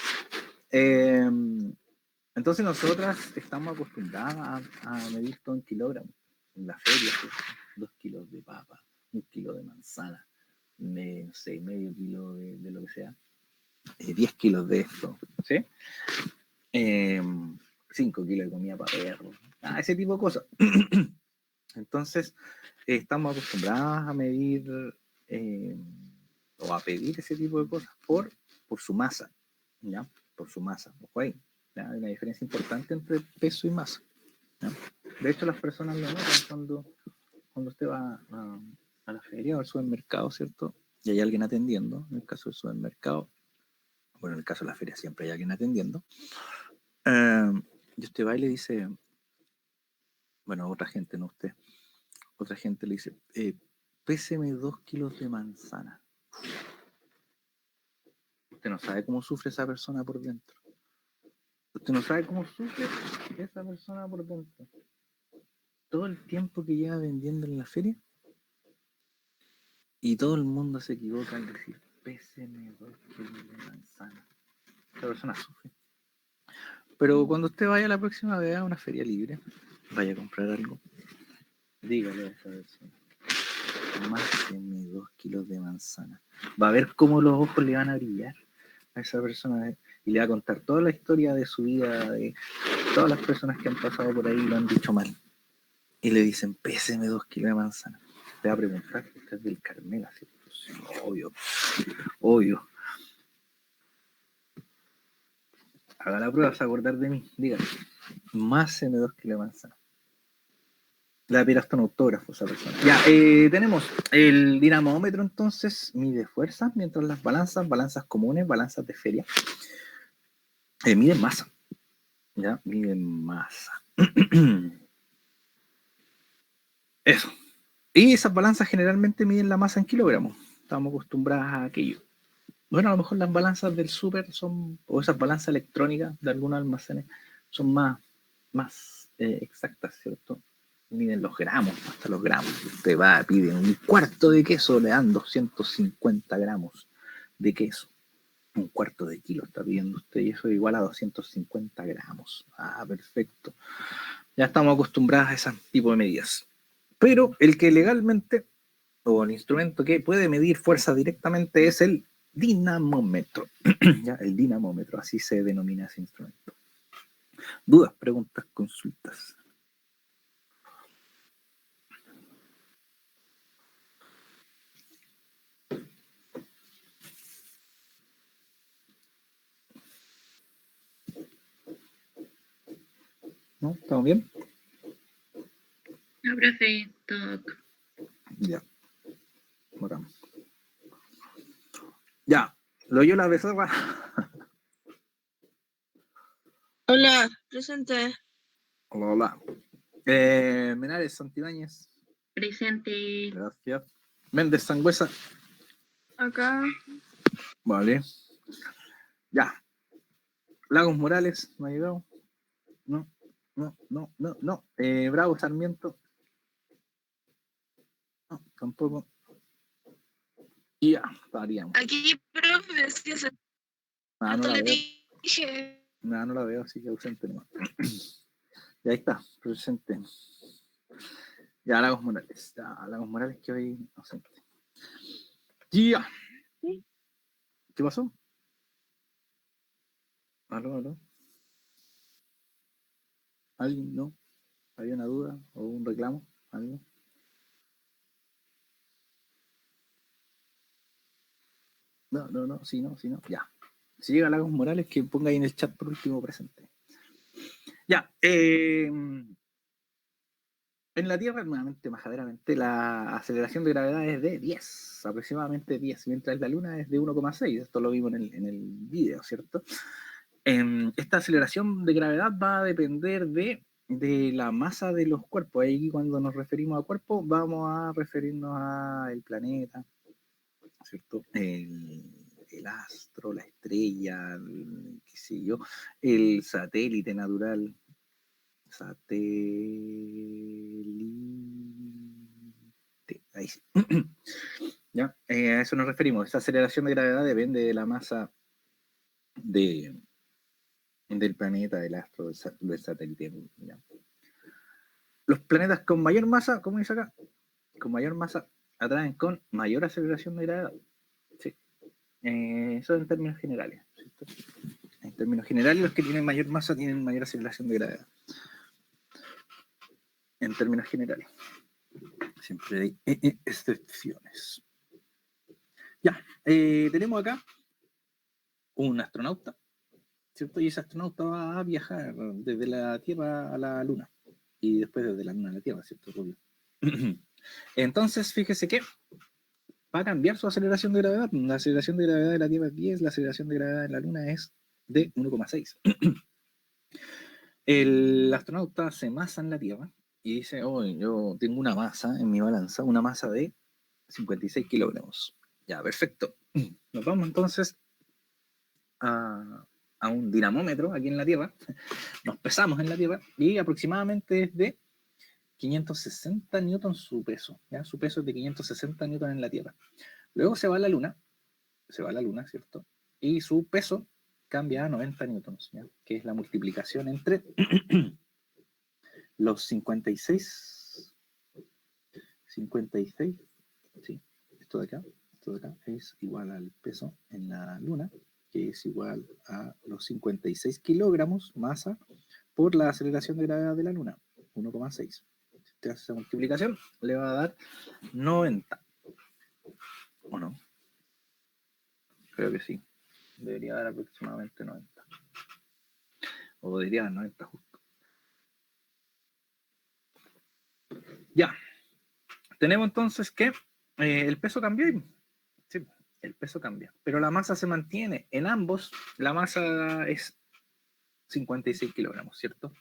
Entonces nosotras estamos acostumbradas a medir todo en kilogramos. En la feria, pues, 2 kilos de papa, 1 kilo de manzana, no sé, medio kilo de lo que sea, 10 kilos de esto, ¿sí? 5 kilos de comida para perros, ese tipo de cosas. Entonces, estamos acostumbradas a medir o a pedir ese tipo de cosas por su masa, ¿ya? Por su masa. Ojo ahí, ¿ya? Hay una diferencia importante entre peso y masa, ¿ya? De hecho, las personas lo notan cuando usted va a la feria o al supermercado, ¿cierto? Y hay alguien atendiendo. En el caso del supermercado, bueno, en el caso de la feria siempre hay alguien atendiendo. Y usted va y le dice, bueno, otra gente, no usted, otra gente le dice, péseme 2 kilos de manzana. Usted no sabe cómo sufre esa persona por dentro. Usted no sabe cómo sufre esa persona por dentro. Todo el tiempo que lleva vendiendo en la feria y todo el mundo se equivoca al decir, péseme 2 kilos de manzana. Esa persona sufre. Pero cuando usted vaya la próxima vez a una feria libre, vaya a comprar algo, dígale a esa persona, máseme 2 kilos de manzana. Va a ver cómo los ojos le van a brillar a esa persona y le va a contar toda la historia de su vida, de todas las personas que han pasado por ahí y lo han dicho mal. Y le dicen, péseme 2 kilos de manzana. Te va a preguntar, ¿usted es del Carmela? ¿Cierto? Sí, obvio. Haga la prueba, se va a acordar de mí. Dígale, máseme 2 kilos de manzana. Le va a pedir hasta un autógrafo a esa persona. Ya, tenemos el dinamómetro, entonces, mide fuerza, mientras las balanzas comunes, balanzas de feria, miden masa. Ya, miden masa. Eso. Y esas balanzas generalmente miden la masa en kilogramos. Estamos acostumbradas a aquello. Bueno, a lo mejor las balanzas del súper o esas balanzas electrónicas de algunos almacenes, son más exactas, ¿cierto? Miden los gramos, hasta los gramos. Usted va, pide un cuarto de queso, le dan 250 gramos de queso. Un cuarto de kilo está pidiendo usted y eso es igual a 250 gramos. Ah, perfecto. Ya estamos acostumbrados a ese tipo de medidas. Pero el que legalmente, o el instrumento que puede medir fuerza directamente es el dinamómetro. Ya, el dinamómetro, así se denomina ese instrumento. ¿Dudas, preguntas, consultas? ¿No? ¿Estamos bien? No, profe, toc. Ya. Votamos. Ya. Loyola Becerra. Hola, presente. Hola. Menares Santibáñez. Presente. Gracias. Méndez Sangüesa. Acá. Vale. Ya. Lagos Morales, no ha llegado. No. Bravo Sarmiento. No, tampoco. Y ya, estaríamos. Aquí, profe, sí, hace No rato la le veo. dije. No la veo, así que ausente nomás. Y ahí está, presente. Ya, Lagos Morales. Que hoy ausente. Ya. ¿Qué pasó? ¿Aló? ¿Alguien? ¿No? ¿Había una duda o un reclamo? ¿Algo? No, sí, no, ya. Si llega Lagos Morales, que ponga ahí en el chat por último presente. Ya, en la Tierra, nuevamente, majaderamente, la aceleración de gravedad es de 10, aproximadamente 10, mientras la Luna es de 1,6. Esto lo vimos en el video, ¿cierto? Esta aceleración de gravedad va a depender de la masa de los cuerpos. Ahí cuando nos referimos a cuerpo, vamos a referirnos al planeta, ¿cierto? El astro, la estrella, qué sé yo, el satélite natural, ahí sí. ¿Ya? A eso nos referimos. Esa aceleración de gravedad depende de la masa del planeta, del astro, del satélite. ¿Ya? Los planetas con mayor masa, ¿cómo dice acá? Con mayor masa atraen con mayor aceleración de gravedad. Sí. Eso en términos generales, ¿cierto? En términos generales, los que tienen mayor masa tienen mayor aceleración de gravedad. En términos generales. Siempre hay excepciones. Ya, tenemos acá un astronauta, ¿cierto? Y ese astronauta va a viajar desde la Tierra a la Luna. Y después desde la Luna a la Tierra, ¿cierto? Obvio. Entonces, fíjese que va a cambiar su aceleración de gravedad. La aceleración de gravedad de la Tierra es 10, la aceleración de gravedad de la Luna es de 1,6. El astronauta se masa en la Tierra y dice, oh, yo tengo una masa en mi balanza, una masa de 56 kilogramos. Ya, perfecto. Nos vamos entonces a un dinamómetro aquí en la Tierra. Nos pesamos en la Tierra y aproximadamente es de 560 newtons su peso. ¿Ya? Su peso es de 560 newtons en la Tierra. Luego se va a la Luna, ¿cierto? Y su peso cambia a 90 newtons, ¿ya? Que es la multiplicación entre los 56, sí, esto de acá es igual al peso en la Luna, que es igual a los 56 kilogramos masa por la aceleración de gravedad de la Luna, 1,6. Si usted hace esa multiplicación, le va a dar 90. ¿O no? Creo que sí. Debería dar aproximadamente 90. O debería dar 90 justo. Ya. Tenemos entonces que el peso cambió. Sí, el peso cambia. Pero la masa se mantiene. En ambos, la masa es 56 kilogramos, ¿cierto?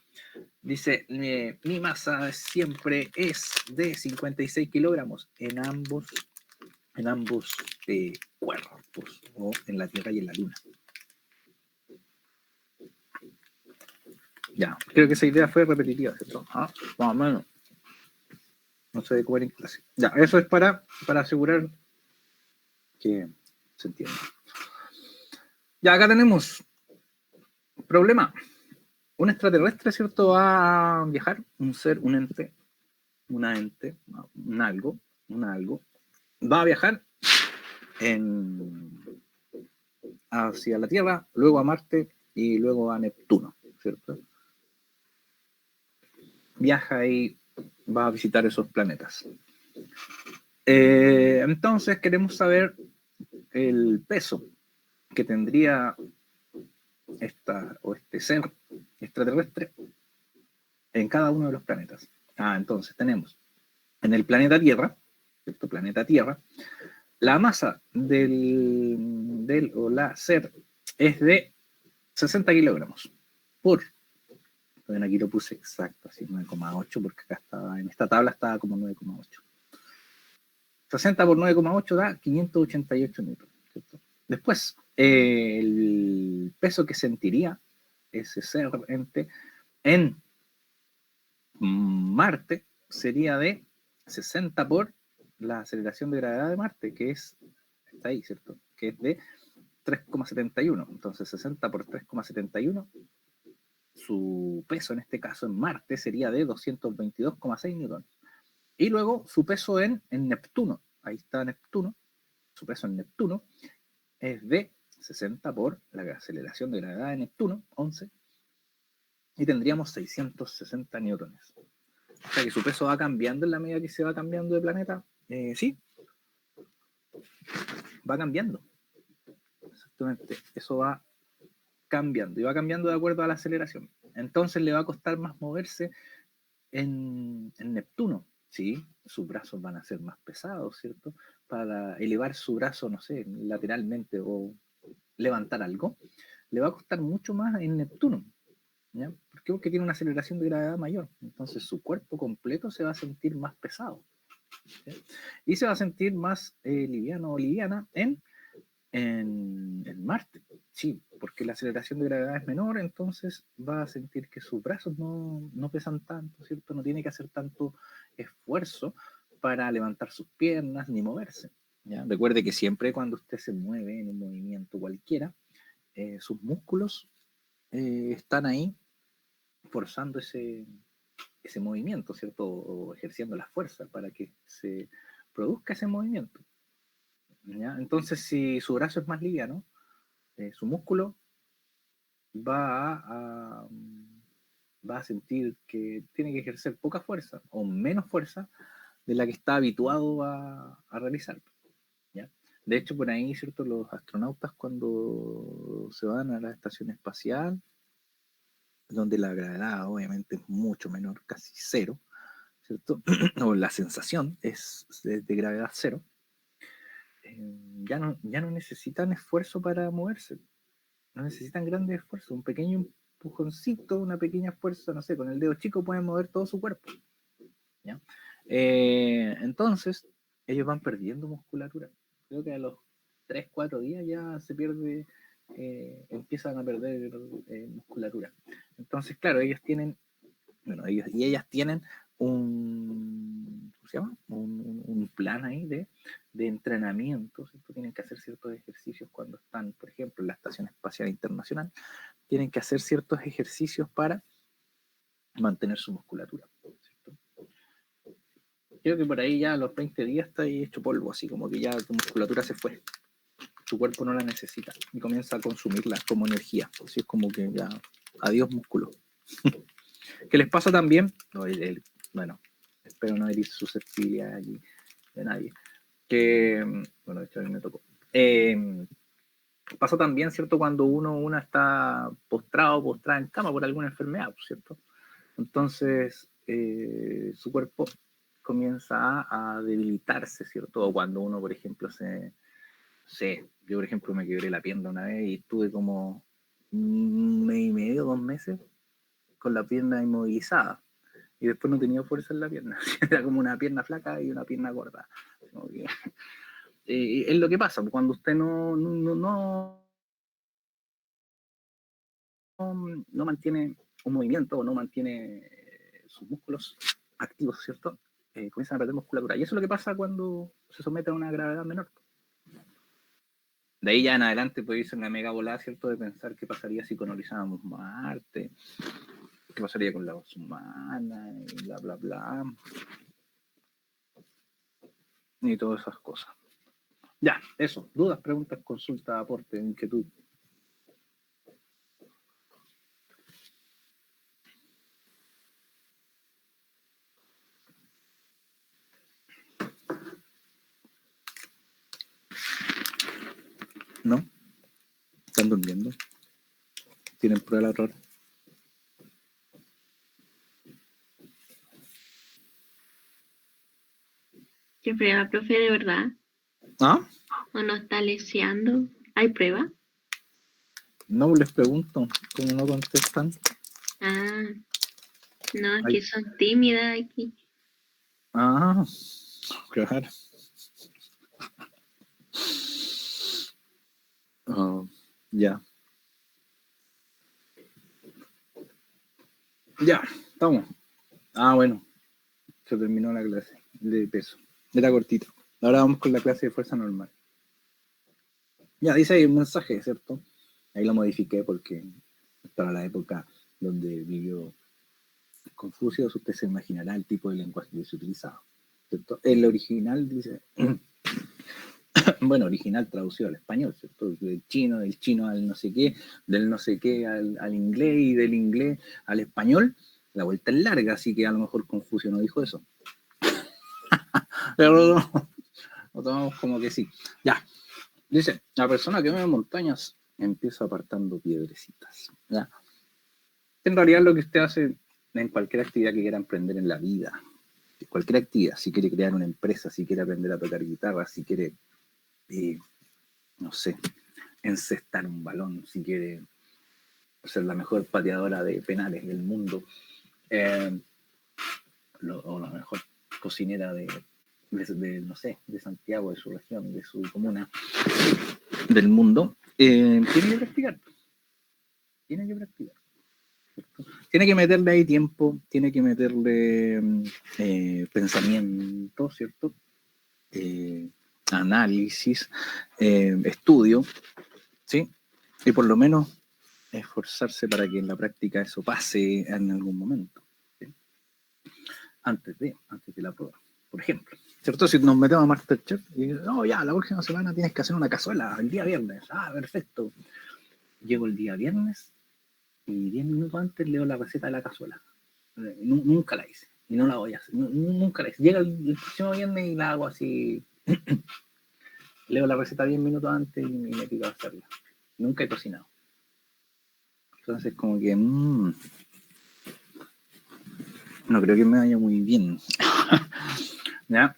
Dice, mi masa siempre es de 56 kilogramos en ambos cuerpos, o en la Tierra y en la Luna. Ya, creo que esa idea fue repetitiva, ¿cierto? Más o menos. No se debe comer en clase. Ya, eso es para asegurar que se entienda. Ya, acá tenemos problema. Un extraterrestre, ¿cierto? Va a viajar, un ser, un ente, un algo, va a viajar hacia la Tierra, luego a Marte y luego a Neptuno, ¿cierto? Viaja y va a visitar esos planetas. Entonces queremos saber el peso que tendría este ser extraterrestre en cada uno de los planetas. Entonces tenemos en el planeta Tierra, ¿cierto? Planeta Tierra, la masa del o la ser es de 60 kilogramos por, bueno, aquí lo puse exacto, así 9,8, porque acá estaba, en esta tabla estaba como 9,8. 60 por 9,8 da 588 newtons, ¿cierto? Después, el peso que sentiría ese ser en Marte sería de 60 por la aceleración de gravedad de Marte, que está ahí, ¿cierto? Que es de 3,71. Entonces 60 por 3,71, su peso en este caso en Marte sería de 222,6 newtones. Y luego su peso en Neptuno, ahí está Neptuno, su peso en Neptuno es de 60 por la aceleración de gravedad de Neptuno, 11, y tendríamos 660 newtones. O sea que su peso va cambiando en la medida que se va cambiando de planeta. Sí, va cambiando. Exactamente, eso va cambiando y va cambiando de acuerdo a la aceleración. Entonces le va a costar más moverse en Neptuno, ¿sí? Sus brazos van a ser más pesados, ¿cierto? Para elevar su brazo, no sé, lateralmente o levantar algo, le va a costar mucho más en Neptuno, ¿ya? ¿Por qué? Porque tiene una aceleración de gravedad mayor. Entonces su cuerpo completo se va a sentir más pesado, ¿sí? Y se va a sentir más liviano o liviana en Marte. Sí, porque la aceleración de gravedad es menor, entonces va a sentir que sus brazos no pesan tanto, ¿cierto? No tiene que hacer tanto esfuerzo para levantar sus piernas ni moverse, ¿ya? Recuerde que siempre cuando usted se mueve en un movimiento cualquiera, sus músculos están ahí forzando ese movimiento, ¿cierto? O ejerciendo la fuerza para que se produzca ese movimiento, ¿ya? Entonces, si su brazo es más liviano, su músculo va a sentir que tiene que ejercer poca fuerza o menos fuerza de la que está habituado a realizar, ¿ya? De hecho, por ahí, ¿cierto? Los astronautas cuando se van a la estación espacial, donde la gravedad obviamente es mucho menor, casi cero, ¿cierto? O la sensación es de gravedad cero, ya no necesitan esfuerzo para moverse, no necesitan grandes esfuerzos, un pequeño empujoncito, una pequeña fuerza, no sé, con el dedo chico pueden mover todo su cuerpo, ¿ya? Entonces, ellos van perdiendo musculatura. Creo que a los 3, 4 días ya se pierde, empiezan a perder musculatura. Entonces, claro, ellos tienen, bueno, ellos y ellas tienen ¿cómo se llama? Un plan ahí de entrenamiento, ¿cierto? Tienen que hacer ciertos ejercicios cuando están, por ejemplo, en la Estación Espacial Internacional, tienen que hacer ciertos ejercicios para mantener su musculatura, ¿cierto? Creo que por ahí ya a los 20 días está ahí hecho polvo, así como que ya tu musculatura se fue, tu cuerpo no la necesita y comienza a consumirla como energía, así es como que ya, adiós músculo. ¿Qué les pasa también? No, bueno, espero no herir susceptibilidad aquí de nadie. Que, bueno, de hecho a mí me tocó. Pasa también, ¿cierto? Cuando una está postrada en cama por alguna enfermedad, ¿cierto? Entonces, su cuerpo comienza a debilitarse, ¿cierto? O cuando uno, por ejemplo, yo, por ejemplo, me quebré la pierna una vez y estuve como un mes y medio, 2 meses con la pierna inmovilizada. Y después no tenía fuerza en la pierna. Era como una pierna flaca y una pierna gorda. Es lo que pasa cuando usted no mantiene un movimiento o no mantiene sus músculos activos, ¿cierto? Comienzan a perder musculatura. Y eso es lo que pasa cuando se somete a una gravedad menor. De ahí ya en adelante puede irse una mega volada, ¿cierto? De pensar qué pasaría si colonizábamos Marte, qué pasaría con la voz humana, y bla, bla, bla. Y todas esas cosas. Ya, eso. Dudas, preguntas, consultas, aportes, inquietud. ¿No? ¿Están durmiendo? ¿Tienen prueba de error? ¿Qué prueba, profe, de verdad? ¿Ah? ¿O no está leseando? ¿Hay prueba? No les pregunto, ¿cómo no contestan? Ah, no, Ay. que son tímidas aquí. Ah, claro. Ya. Ya, estamos. Ah, bueno, se terminó la clase de peso. Era cortita. Ahora vamos con la clase de fuerza normal. Ya, dice ahí un mensaje, ¿cierto? Ahí lo modifiqué porque para la época donde vivió Confucio, usted se imaginará el tipo de lenguaje que se utilizaba, ¿cierto? El original dice, bueno, original traducido al español, ¿cierto? Del chino al no sé qué, del no sé qué al inglés y del inglés al español, la vuelta es larga, así que a lo mejor Confucio no dijo eso. Pero lo tomamos como que sí. Ya, dice, la persona que mueve montañas empieza apartando piedrecitas. ¿Ya? En realidad lo que usted hace en cualquier actividad que quiera emprender en la vida, cualquier actividad, si quiere crear una empresa, si quiere aprender a tocar guitarra, si quiere, no sé, encestar un balón, si quiere ser la mejor pateadora de penales del mundo, o la mejor cocinera de, no sé, de Santiago, de su región, de su comuna, del mundo, tiene que practicar. Tiene que practicar. ¿Cierto? Tiene que meterle ahí tiempo, tiene que meterle pensamiento, ¿cierto? Análisis, estudio, ¿sí? Y por lo menos esforzarse para que en la práctica eso pase en algún momento, ¿sí? Antes de la prueba, por ejemplo. ¿Cierto? Si nos metemos a Masterchef y no, ya, la próxima semana tienes que hacer una cazuela el día viernes. Ah, perfecto. Llego el día viernes y 10 minutos antes leo la receta de la cazuela. Nunca la hice y no la voy a hacer. Nunca la hice. Llega el próximo viernes y la hago así. Leo la receta 10 minutos antes y me pido a hacerla. Nunca he cocinado. Entonces, como que no creo que me vaya muy bien. ¿Ya?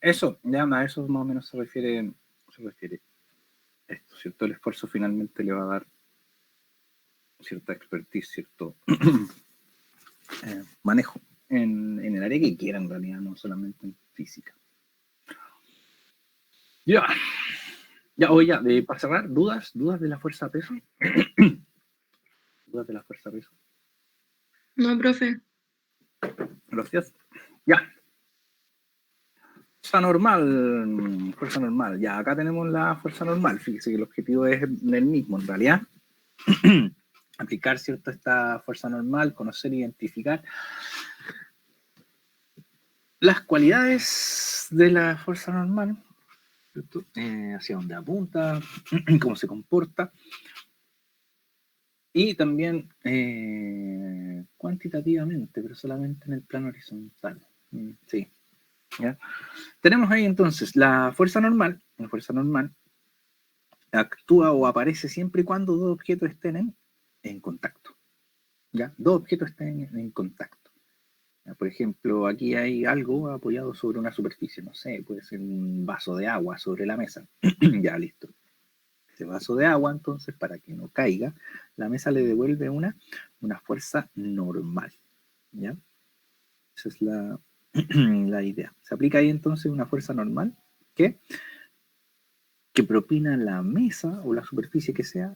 Eso, ya, a eso más o menos se refiere esto, ¿cierto? El esfuerzo finalmente le va a dar cierta expertise, cierto manejo en el área que quiera en realidad, no solamente en física. Ya, oye, para cerrar, ¿dudas de la fuerza peso? ¿Dudas de la fuerza peso? No, profe. Gracias. Ya. Fuerza normal. Ya, acá tenemos la fuerza normal. Fíjese que el objetivo es el mismo, en realidad. Aplicar, ¿cierto?, esta fuerza normal, conocer, identificar las cualidades de la fuerza normal, ¿cierto? Hacia dónde apunta, cómo se comporta, y también cuantitativamente, pero solamente en el plano horizontal. Sí. ¿Ya? Tenemos ahí entonces la fuerza normal. La fuerza normal actúa o aparece siempre y cuando dos objetos estén en contacto. ¿Ya? Dos objetos estén en contacto. ¿Ya? Por ejemplo, aquí hay algo apoyado sobre una superficie, no sé, puede ser un vaso de agua sobre la mesa. Ya, listo. Ese vaso de agua, entonces, para que no caiga, la mesa le devuelve una fuerza normal. ¿Ya? Esa es la idea. Se aplica ahí entonces una fuerza normal que propina la mesa o la superficie que sea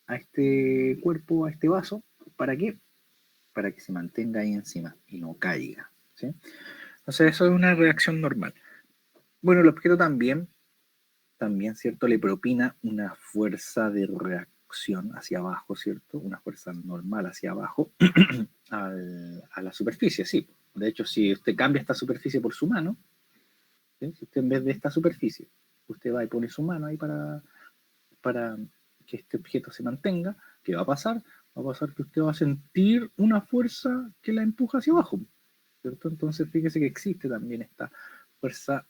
a este cuerpo, a este vaso. ¿Para qué? Para que se mantenga ahí encima y no caiga, ¿sí? Entonces eso es una reacción normal. Bueno, el objeto también, ¿cierto?, le propina una fuerza de reacción hacia abajo, ¿cierto? Una fuerza normal hacia abajo a la superficie, sí. De hecho, si usted cambia esta superficie por su mano, ¿sí? Si usted en vez de esta superficie, usted va y pone su mano ahí para que este objeto se mantenga, ¿qué va a pasar? Va a pasar que usted va a sentir una fuerza que la empuja hacia abajo, ¿cierto? Entonces fíjese que existe también esta fuerza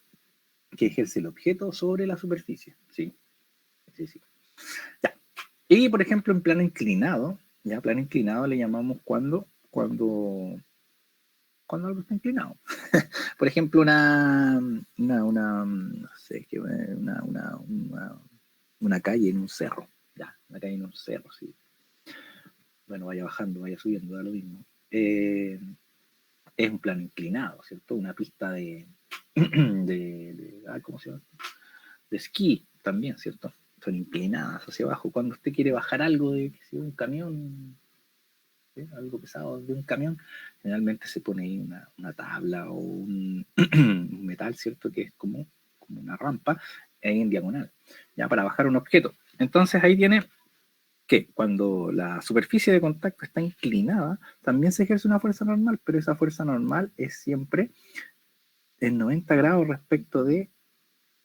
que ejerce el objeto sobre la superficie, ¿sí? Sí, sí. Ya. Y por ejemplo en plano inclinado, ya, plano inclinado le llamamos cuando algo está inclinado. Por ejemplo, no sé, una calle en un cerro, ya, una calle en un cerro, sí. Bueno, vaya bajando, vaya subiendo, da lo mismo. Es un plano inclinado, ¿cierto? Una pista ¿cómo se llama? De esquí también, ¿cierto? Son inclinadas hacia abajo. Cuando usted quiere bajar algo de un camión, ¿sí? Algo pesado de un camión, generalmente se pone ahí una tabla o un metal, ¿cierto? Que es como una rampa ahí en diagonal, ya para bajar un objeto. Entonces ahí tiene que cuando la superficie de contacto está inclinada, también se ejerce una fuerza normal, pero esa fuerza normal es siempre en 90 grados respecto de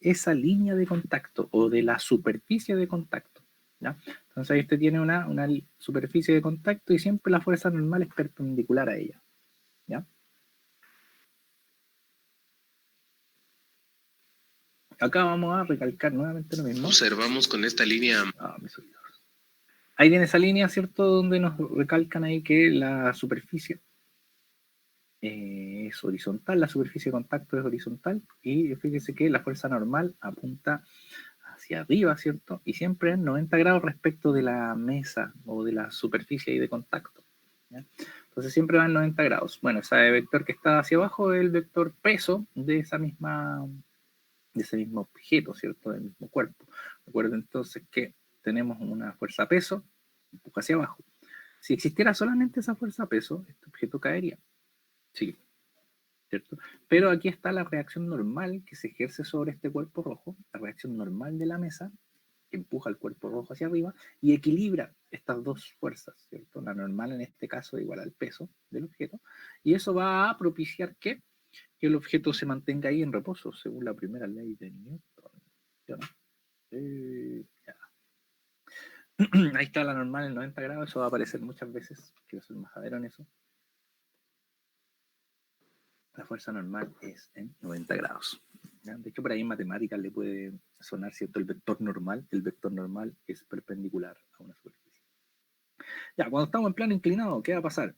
esa línea de contacto o de la superficie de contacto, ¿ya? Entonces ahí usted tiene una superficie de contacto y siempre la fuerza normal es perpendicular a ella, ¿ya? Acá vamos a recalcar nuevamente lo mismo. Observamos con esta línea. Ahí tiene esa línea, ¿cierto? Donde nos recalcan ahí que la superficie es horizontal, la superficie de contacto es horizontal, y fíjese que la fuerza normal apunta hacia arriba, ¿cierto? Y siempre en 90 grados respecto de la mesa o de la superficie ahí de contacto, ¿ya? Entonces siempre va en 90 grados. Bueno, ese vector que está hacia abajo es el vector peso de ese mismo objeto, ¿cierto? Del mismo cuerpo. Recuerden entonces que tenemos una fuerza peso, empuja hacia abajo. Si existiera solamente esa fuerza peso, este objeto caería. Sí, ¿cierto? Pero aquí está la reacción normal que se ejerce sobre este cuerpo rojo, la reacción normal de la mesa, que empuja el cuerpo rojo hacia arriba y equilibra estas dos fuerzas, ¿cierto? La normal en este caso es igual al peso del objeto, y eso va a propiciar que el objeto se mantenga ahí en reposo, según la primera ley de Newton. ¿Ya no? Ya. Ahí está la normal en 90 grados, eso va a aparecer muchas veces, quiero ser majadero en eso. La fuerza normal es en 90 grados. ¿Ya? De hecho, por ahí en matemáticas le puede sonar, ¿cierto? El vector normal es perpendicular a una superficie. Ya, cuando estamos en plano inclinado, ¿qué va a pasar?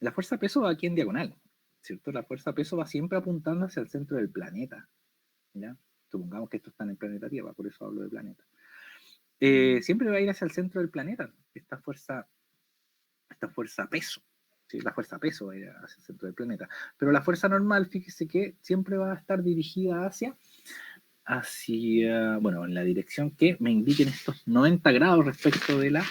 La fuerza peso va aquí en diagonal, ¿cierto? La fuerza peso va siempre apuntando hacia el centro del planeta, ¿ya? Supongamos que esto está en el planeta Tierra, por eso hablo de planeta. Siempre va a ir hacia el centro del planeta, esta fuerza peso. ¿Sí? La fuerza peso va a ir hacia el centro del planeta. Pero la fuerza normal, fíjese que siempre va a estar dirigida hacia bueno, en la dirección que me indiquen estos 90 grados respecto de la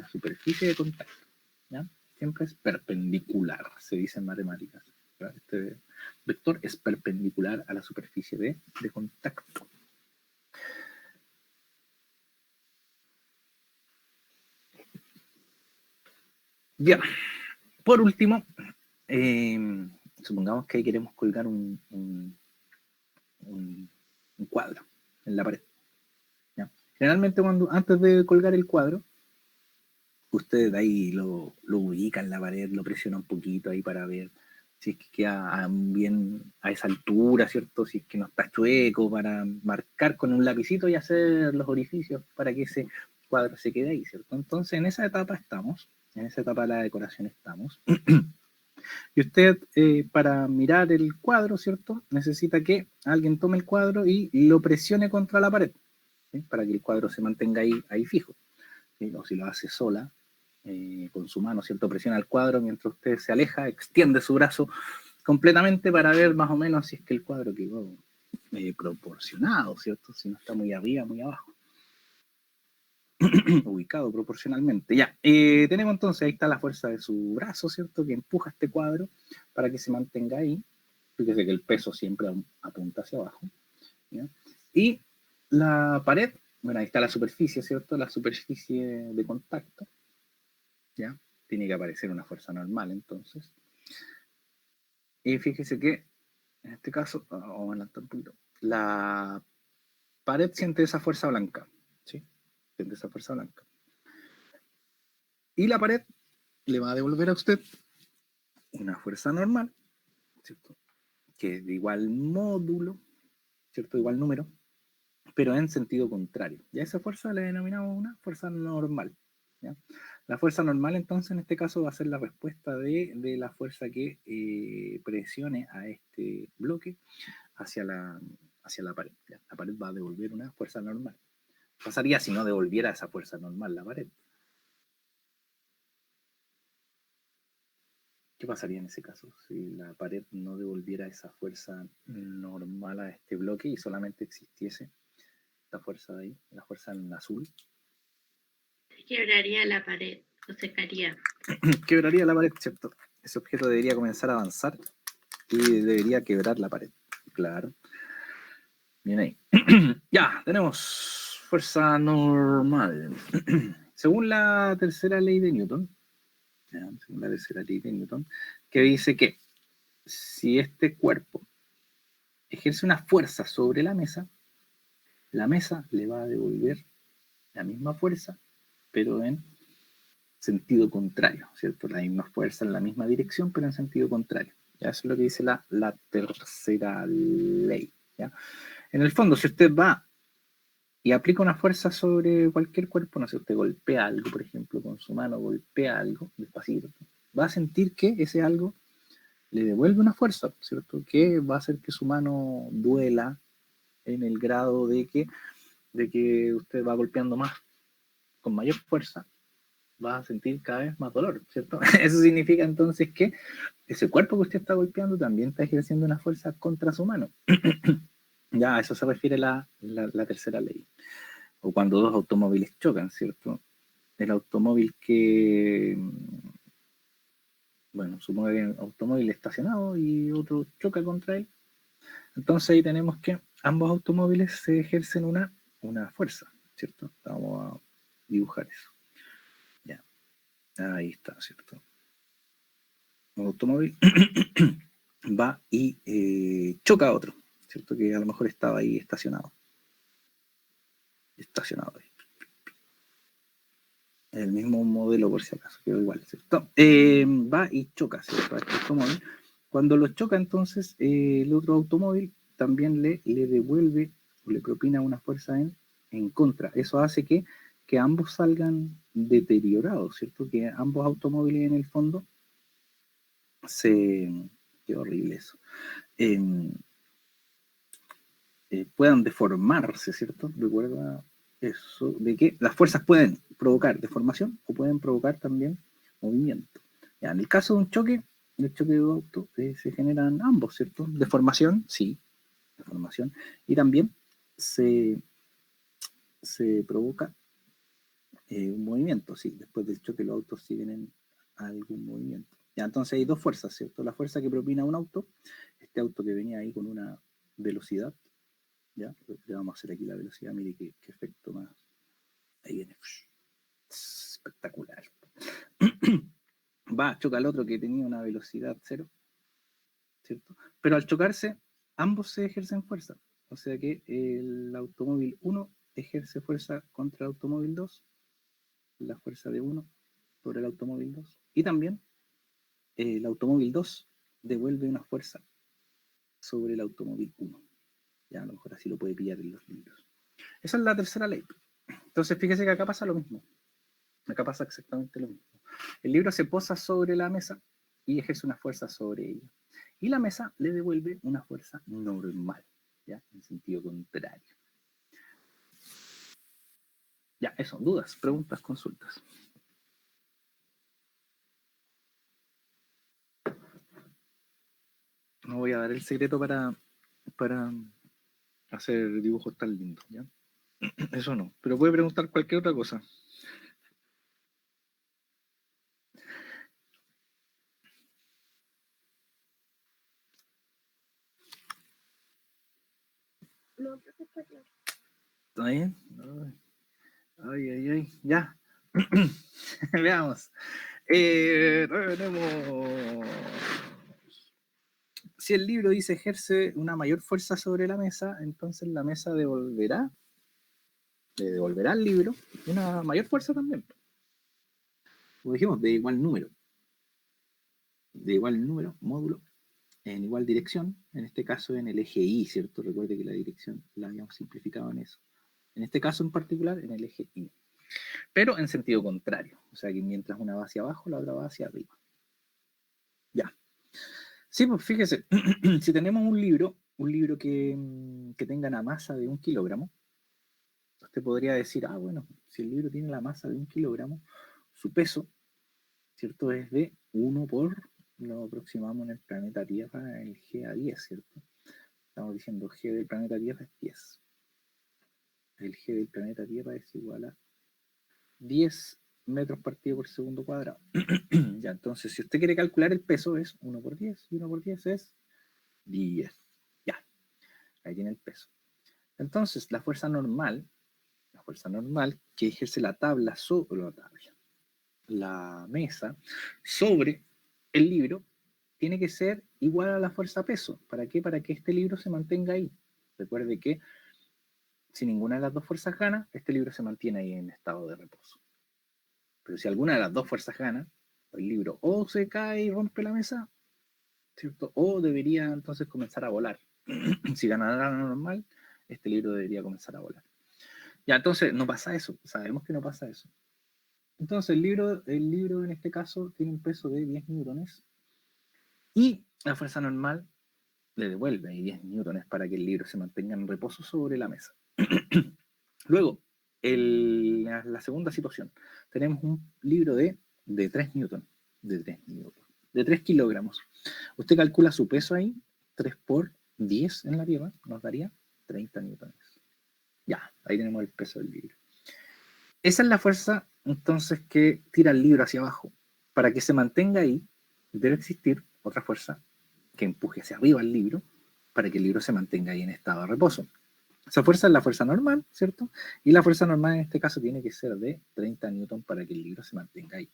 superficie de contacto, ¿ya? Siempre es perpendicular, se dice en matemáticas, ¿verdad? Este vector es perpendicular a la superficie de contacto. Ya, por último, supongamos que ahí queremos colgar un cuadro en la pared, ¿ya? Generalmente antes de colgar el cuadro, usted ahí lo ubica en la pared, lo presiona un poquito ahí para ver si es que queda bien a esa altura, ¿cierto? Si es que no está chueco, para marcar con un lapicito y hacer los orificios para que ese cuadro se quede ahí, ¿cierto? Entonces en esa etapa estamos, en esa etapa de la decoración estamos. Y usted, para mirar el cuadro, ¿cierto? Necesita que alguien tome el cuadro y lo presione contra la pared, ¿sí? Para que el cuadro se mantenga ahí fijo, ¿sí? O si lo hace sola, con su mano, ¿cierto? Presiona el cuadro mientras usted se aleja, extiende su brazo completamente para ver más o menos si es que el cuadro quedó proporcionado, ¿cierto? Si no está muy arriba, muy abajo. Ubicado proporcionalmente. Ya, tenemos entonces, ahí está la fuerza de su brazo, ¿cierto? Que empuja este cuadro para que se mantenga ahí. Fíjese que el peso siempre apunta hacia abajo, ¿ya? Y la pared, bueno, ahí está la superficie, ¿cierto? La superficie de contacto, ¿ya? Tiene que aparecer una fuerza normal, entonces. Y fíjese que, en este caso, vamos a adelantar un poquito, la pared siente esa fuerza blanca, ¿sí? Siente esa fuerza blanca. Y la pared le va a devolver a usted una fuerza normal, ¿cierto? Que es de igual módulo, ¿cierto? Igual número, pero en sentido contrario. Y a esa fuerza le denominamos una fuerza normal, ¿ya? La fuerza normal, entonces, en este caso, va a ser la respuesta de la fuerza que presione a este bloque hacia la pared, ¿ya? La pared va a devolver una fuerza normal. ¿Qué pasaría si no devolviera esa fuerza normal la pared? ¿Qué pasaría en ese caso si la pared no devolviera esa fuerza normal a este bloque y solamente existiese esta fuerza de ahí, la fuerza en azul? Se quebraría la pared. Se secaría. Quebraría la pared, ¿cierto? Ese objeto debería comenzar a avanzar y debería quebrar la pared. Claro. Bien ahí. Ya, tenemos fuerza normal. Según la tercera ley de Newton, según la tercera ley de Newton, que dice que si este cuerpo ejerce una fuerza sobre la mesa le va a devolver la misma fuerza, pero en sentido contrario, ¿cierto? La misma fuerza en la misma dirección, pero en sentido contrario. ¿Ya? Eso es lo que dice la tercera ley. ¿Ya? En el fondo, si usted va y aplica una fuerza sobre cualquier cuerpo, no sé, usted golpea algo, por ejemplo, con su mano, golpea algo despacito, va a sentir que ese algo le devuelve una fuerza, ¿cierto? Que va a hacer que su mano duela en el grado de que usted va golpeando más, con mayor fuerza, va a sentir cada vez más dolor, ¿cierto? Eso significa entonces que ese cuerpo que usted está golpeando también está ejerciendo una fuerza contra su mano. Ya, a eso se refiere la tercera ley. O cuando dos automóviles chocan, ¿cierto? El automóvil que, bueno, supone que un automóvil estacionado y otro choca contra él. Entonces ahí tenemos que ambos automóviles se ejercen una fuerza, ¿cierto? Vamos a dibujar eso. Ya, ahí está, ¿cierto? Un automóvil va y choca a otro, ¿cierto? Que a lo mejor estaba ahí estacionado. Estacionado ahí. El mismo modelo por si acaso, quedó igual, ¿cierto? Va y choca, ¿cierto? Este automóvil. Cuando lo choca, entonces, el otro automóvil también le devuelve o le propina una fuerza en contra. Eso hace que ambos salgan deteriorados, ¿cierto? Que ambos automóviles en el fondo qué horrible eso. Puedan deformarse, ¿cierto? Recuerda eso, de que las fuerzas pueden provocar deformación o pueden provocar también movimiento. Ya, en el caso de un choque, el choque de auto, se generan ambos, ¿cierto? Deformación, sí, deformación, y también se provoca un movimiento, sí, después del choque los autos sí tienen algún movimiento. Ya, entonces hay dos fuerzas, ¿cierto? La fuerza que propina un auto, este auto que venía ahí con una velocidad, ¿ya? Le vamos a hacer aquí la velocidad, mire qué efecto más. Ahí viene. Espectacular. Va, choca al otro que tenía una velocidad cero, ¿cierto? Pero al chocarse, ambos se ejercen fuerza. O sea que el automóvil 1 ejerce fuerza contra el automóvil 2, la fuerza de 1 sobre el automóvil 2. Y también el automóvil 2 devuelve una fuerza sobre el automóvil 1. Ya a lo mejor así lo puede pillar en los libros. Esa es la tercera ley. Entonces fíjese que acá pasa lo mismo. Acá pasa exactamente lo mismo. El libro se posa sobre la mesa y ejerce una fuerza sobre ella. Y la mesa le devuelve una fuerza normal, ¿ya? En sentido contrario. Ya, eso, dudas, preguntas, consultas. No voy a dar el secreto para hacer dibujos tan lindos, ¿ya? Eso no, pero puede preguntar cualquier otra cosa. No, profe, está claro. ¿Está bien? Ay, ya. Veamos. Tenemos. Si el libro dice ejerce una mayor fuerza sobre la mesa, entonces la mesa le devolverá al libro una mayor fuerza también. Como dijimos, de igual número, módulo, en igual dirección, en este caso en el eje Y, ¿cierto? Recuerde que la dirección la habíamos simplificado en eso. En este caso en particular, en el eje Y. Pero en sentido contrario. O sea que mientras una va hacia abajo, la otra va hacia arriba. Ya. Sí, pues fíjese, si tenemos un libro que tenga una masa de 1 kilogramo, usted podría decir, bueno, si el libro tiene la masa de 1 kilogramo, su peso, ¿cierto? Es de 1 por, lo aproximamos en el planeta Tierra, el G a 10, ¿cierto? Estamos diciendo G del planeta Tierra es 10. El G del planeta Tierra es igual a 10 metros partido por segundo cuadrado. Ya, entonces, si usted quiere calcular el peso, es 1 por 10, y 1 por 10 es 10. Ya, ahí tiene el peso. Entonces, la fuerza normal que ejerce la tabla sobre la mesa sobre el libro, tiene que ser igual a la fuerza peso. ¿Para qué? Para que este libro se mantenga ahí. Recuerde que si ninguna de las dos fuerzas gana, este libro se mantiene ahí en estado de reposo. Pero si alguna de las dos fuerzas gana, el libro o se cae y rompe la mesa, ¿cierto? O debería entonces comenzar a volar. Si ganara la normal, este libro debería comenzar a volar. Ya, entonces no pasa eso. Sabemos que no pasa eso. Entonces el libro en este caso tiene un peso de 10 newtones y la fuerza normal le devuelve 10 newtones para que el libro se mantenga en reposo sobre la mesa. Luego, la segunda situación, tenemos un libro de 3 newtons, de 3 kilogramos. Usted calcula su peso ahí, 3 por 10 en la Tierra, nos daría 30 newtones. Ya, ahí tenemos el peso del libro. Esa es la fuerza, entonces, que tira el libro hacia abajo. Para que se mantenga ahí, debe existir otra fuerza que empuje hacia arriba el libro, para que el libro se mantenga ahí en estado de reposo. Esa fuerza es la fuerza normal, ¿cierto? Y la fuerza normal en este caso tiene que ser de 30 newton para que el libro se mantenga ahí.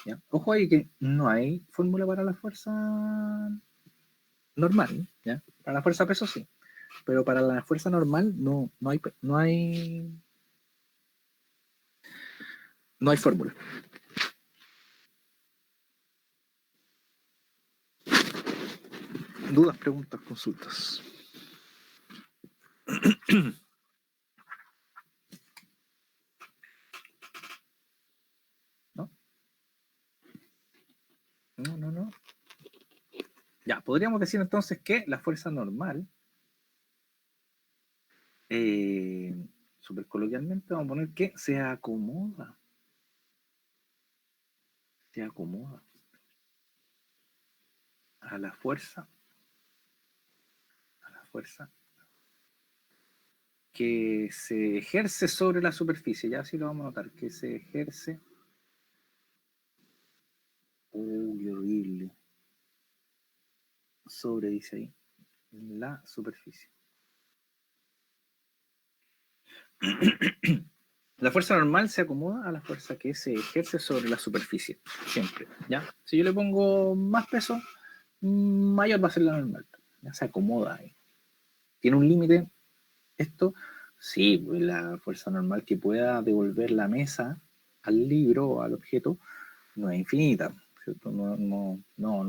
¿Ya? Ojo ahí que no hay fórmula para la fuerza normal, ¿ya? Para la fuerza peso sí, pero para la fuerza normal no hay fórmula. Dudas, preguntas, consultas. ¿No? No. Ya, podríamos decir entonces que la fuerza normal, súper coloquialmente, vamos a poner que se acomoda a la fuerza que se ejerce sobre la superficie. Ya así lo vamos a notar, que se ejerce. Qué horrible. Sobre, dice ahí, la superficie. La fuerza normal se acomoda a la fuerza que se ejerce sobre la superficie, siempre, ¿ya? Si yo le pongo más peso, mayor va a ser la normal, ya se acomoda ahí. ¿Tiene un límite esto? Sí, pues la fuerza normal que pueda devolver la mesa al libro o al objeto no es infinita, ¿cierto? No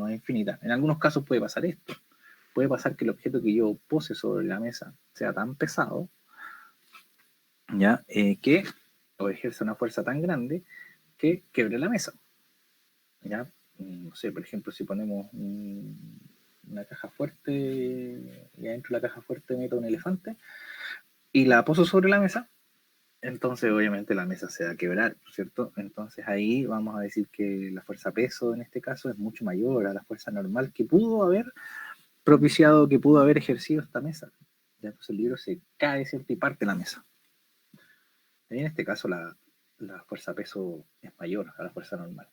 es infinita. En algunos casos puede pasar esto. Puede pasar que el objeto que yo pose sobre la mesa sea tan pesado, ¿ya? Que o ejerce una fuerza tan grande que quebre la mesa, ¿ya? No sé, por ejemplo, si ponemos una caja fuerte y adentro de la caja fuerte meto un elefante y la poso sobre la mesa, entonces obviamente la mesa se va a quebrar, ¿cierto? Entonces ahí vamos a decir que la fuerza peso en este caso es mucho mayor a la fuerza normal que pudo haber propiciado, que pudo haber ejercido esta mesa. Ya, entonces el libro se cae, ¿cierto? Y parte la mesa. Y en este caso la fuerza peso es mayor a la fuerza normal.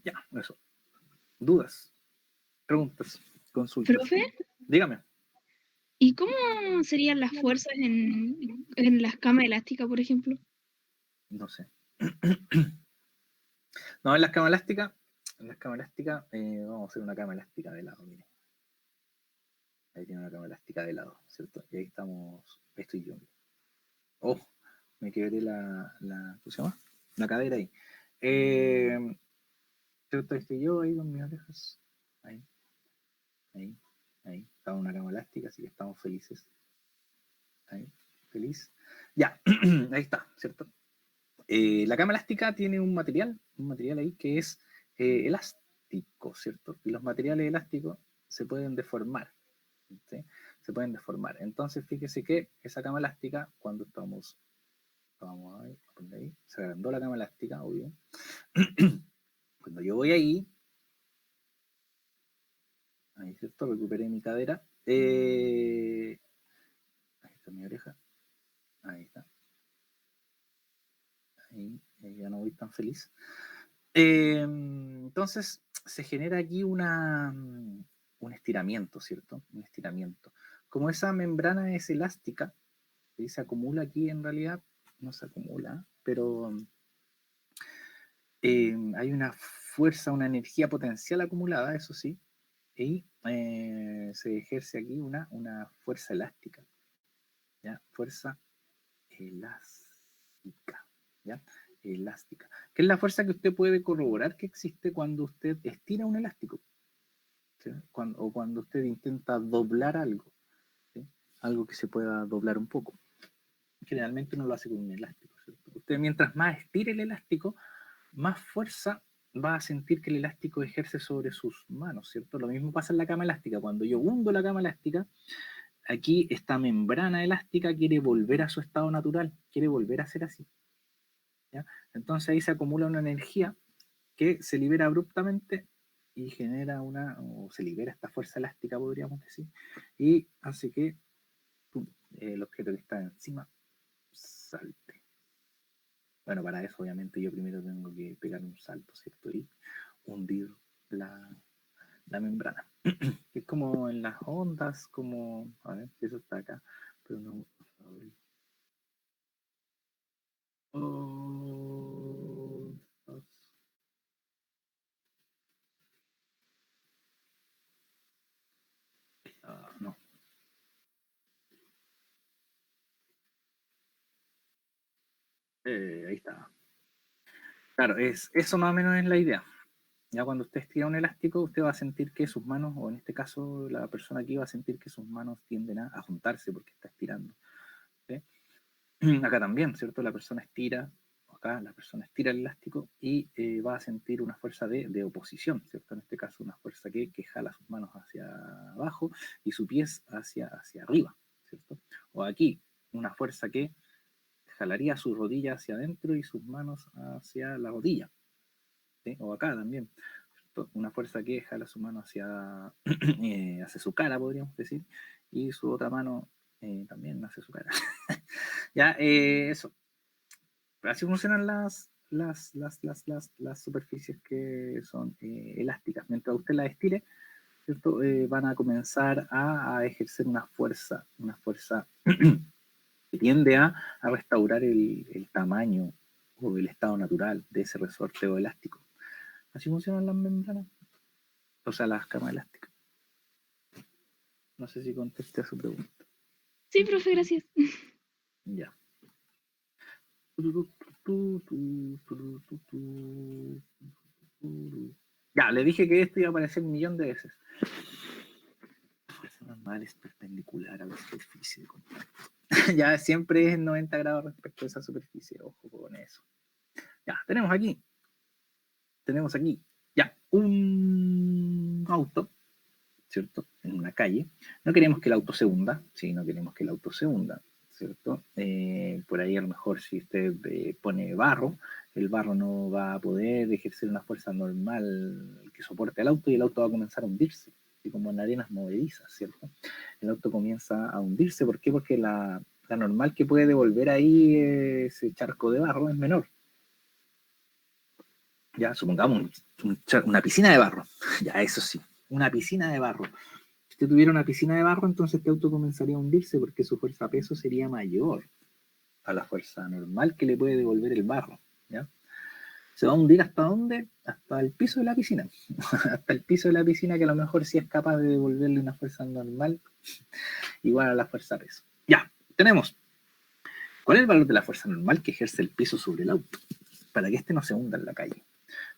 Ya, eso. ¿Dudas? ¿Preguntas? ¿Consultas? ¿Profe? Dígame. ¿Y cómo serían las fuerzas en las camas elásticas, por ejemplo? No sé. No, en las camas elásticas, vamos a hacer una cama elástica de lado, mire. Ahí tiene una cama elástica de lado, ¿cierto? Y ahí estoy yo. Oh, me quebré ¿cómo se llama? La cadera ahí. ¿Cierto? Estoy yo ahí con mis orejas. Ahí. Está una cama elástica, así que estamos felices. Ahí, feliz. Ya, ahí está, ¿cierto? La cama elástica tiene un material ahí que es elástico, ¿cierto? Y los materiales elásticos se pueden deformar, ¿sí? Se pueden deformar. Entonces, fíjese que esa cama elástica, cuando vamos a poner ahí, se agrandó la cama elástica, obvio. Cuando yo voy ahí, ¿cierto? Recuperé mi cadera. Ahí está mi oreja. Ahí está. hoy tan feliz. Entonces se genera aquí un estiramiento, ¿cierto? Un estiramiento. Como esa membrana es elástica, y se acumula aquí en realidad, no se acumula, pero hay una fuerza, una energía potencial acumulada, eso sí, y se ejerce aquí una fuerza elástica, ¿ya? Fuerza elástica, ¿ya? Elástica, que es la fuerza que usted puede corroborar que existe cuando usted estira un elástico, ¿sí? O cuando usted intenta doblar algo, ¿sí? Algo que se pueda doblar un poco. Generalmente uno lo hace con un elástico, ¿cierto? Usted mientras más estire el elástico, más fuerza va a sentir que el elástico ejerce sobre sus manos, ¿cierto? Lo mismo pasa en la cama elástica. Cuando yo hundo la cama elástica, aquí esta membrana elástica quiere volver a su estado natural, quiere volver a ser así, ¿ya? Entonces ahí se acumula una energía que se libera abruptamente y genera o se libera esta fuerza elástica, podríamos decir, y hace que el objeto que está encima salte. Bueno, para eso obviamente yo primero tengo que pegar un salto, ¿cierto? Y hundir la membrana. Es como en las ondas, como, a ver, eso está acá, pero no. Oh, no. Ahí está. Claro, eso más o menos es la idea. Ya cuando usted estira un elástico, usted va a sentir que sus manos, o en este caso la persona aquí va a sentir que sus manos tienden a juntarse porque está estirando, ¿sí? Acá también, ¿cierto? La persona estira, acá la persona estira el elástico y va a sentir una fuerza de oposición, ¿cierto? En este caso una fuerza que jala sus manos hacia abajo y sus pies hacia arriba, ¿cierto? O aquí, una fuerza que jalaría sus rodillas hacia adentro y sus manos hacia la rodilla, ¿sí? O acá también, ¿cierto? Una fuerza que jala su mano hacia su cara, podríamos decir, y su otra mano también hacia su cara. Ya, eso. Así funcionan las superficies que son elásticas. Mientras usted las estire, ¿cierto? Van a comenzar a ejercer una fuerza que tiende a restaurar el tamaño o el estado natural de ese resorte o elástico. Así funcionan las membranas, o sea, las camas elásticas. No sé si contesté a su pregunta. Sí, profe, gracias. Ya. Ya, le dije que esto iba a aparecer 1.000.000 de veces. La fuerza normal es perpendicular a la superficie de contacto. Ya siempre es 90 grados respecto a esa superficie. Ojo con eso. Ya, tenemos aquí, ya, un auto, ¿cierto? En una calle. No queremos que el auto se hunda, sí, no queremos que el auto se hunda, ¿cierto? Por ahí a lo mejor si usted pone barro, el barro no va a poder ejercer una fuerza normal que soporte al auto y el auto va a comenzar a hundirse, así como en arenas movedizas, ¿cierto? El auto comienza a hundirse, ¿por qué? Porque la normal que puede devolver ahí ese charco de barro es menor. Ya, supongamos una piscina de barro, ya eso sí, una piscina de barro. Si usted tuviera una piscina de barro, entonces este auto comenzaría a hundirse porque su fuerza a peso sería mayor a la fuerza normal que le puede devolver el barro, ¿ya? ¿Se va a hundir hasta dónde? Hasta el piso de la piscina. Hasta el piso de la piscina, que a lo mejor sí es capaz de devolverle una fuerza normal igual a la fuerza a peso. Ya, tenemos. ¿Cuál es el valor de la fuerza normal que ejerce el piso sobre el auto? Para que este no se hunda en la calle.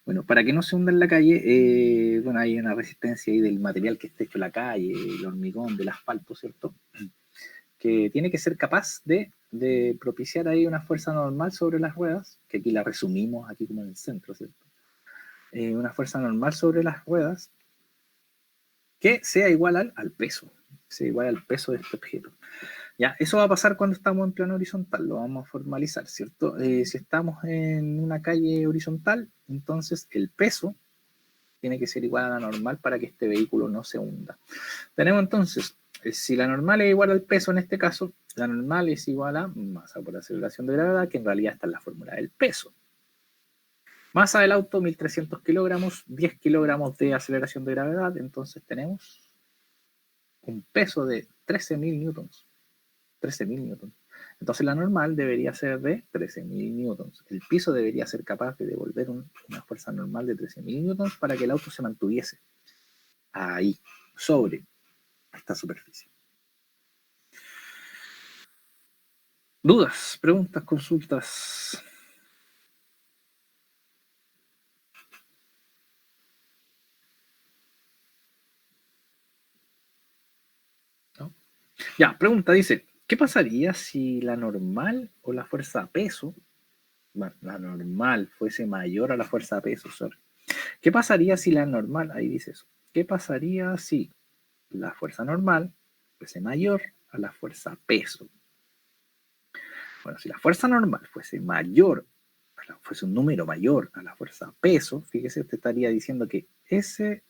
Bueno, para que no se hunda en la calle, bueno, hay una resistencia ahí del material que está hecho la calle, el hormigón, del asfalto, ¿cierto? Que tiene que ser capaz de propiciar ahí una fuerza normal sobre las ruedas, que aquí la resumimos aquí como en el centro, ¿cierto? Una fuerza normal sobre las ruedas que sea igual al peso, sea igual al peso de este objeto. Ya, eso va a pasar cuando estamos en plano horizontal, lo vamos a formalizar, ¿cierto? Si estamos en una calle horizontal, entonces el peso tiene que ser igual a la normal para que este vehículo no se hunda. Tenemos entonces, si la normal es igual al peso en este caso, la normal es igual a masa por aceleración de gravedad, que en realidad está en la fórmula del peso. Masa del auto, 1300 kilogramos, 10 kilogramos de aceleración de gravedad, entonces tenemos un peso de 13.000 newtons. 13.000 newtons. Entonces la normal debería ser de 13.000 newtons. El piso debería ser capaz de devolver una fuerza normal de 13.000 newtons para que el auto se mantuviese ahí, sobre esta superficie. ¿Dudas, preguntas, consultas? ¿No? Ya, pregunta, dice, ¿qué pasaría si la normal o la fuerza a peso, bueno, la normal fuese mayor a la fuerza a peso, sorry. ¿Qué pasaría si la normal, ahí dice eso, qué pasaría si la fuerza normal fuese mayor a la fuerza a peso? Bueno, si la fuerza normal fuese mayor, fuese un número mayor a la fuerza a peso, fíjese, usted estaría diciendo que ese,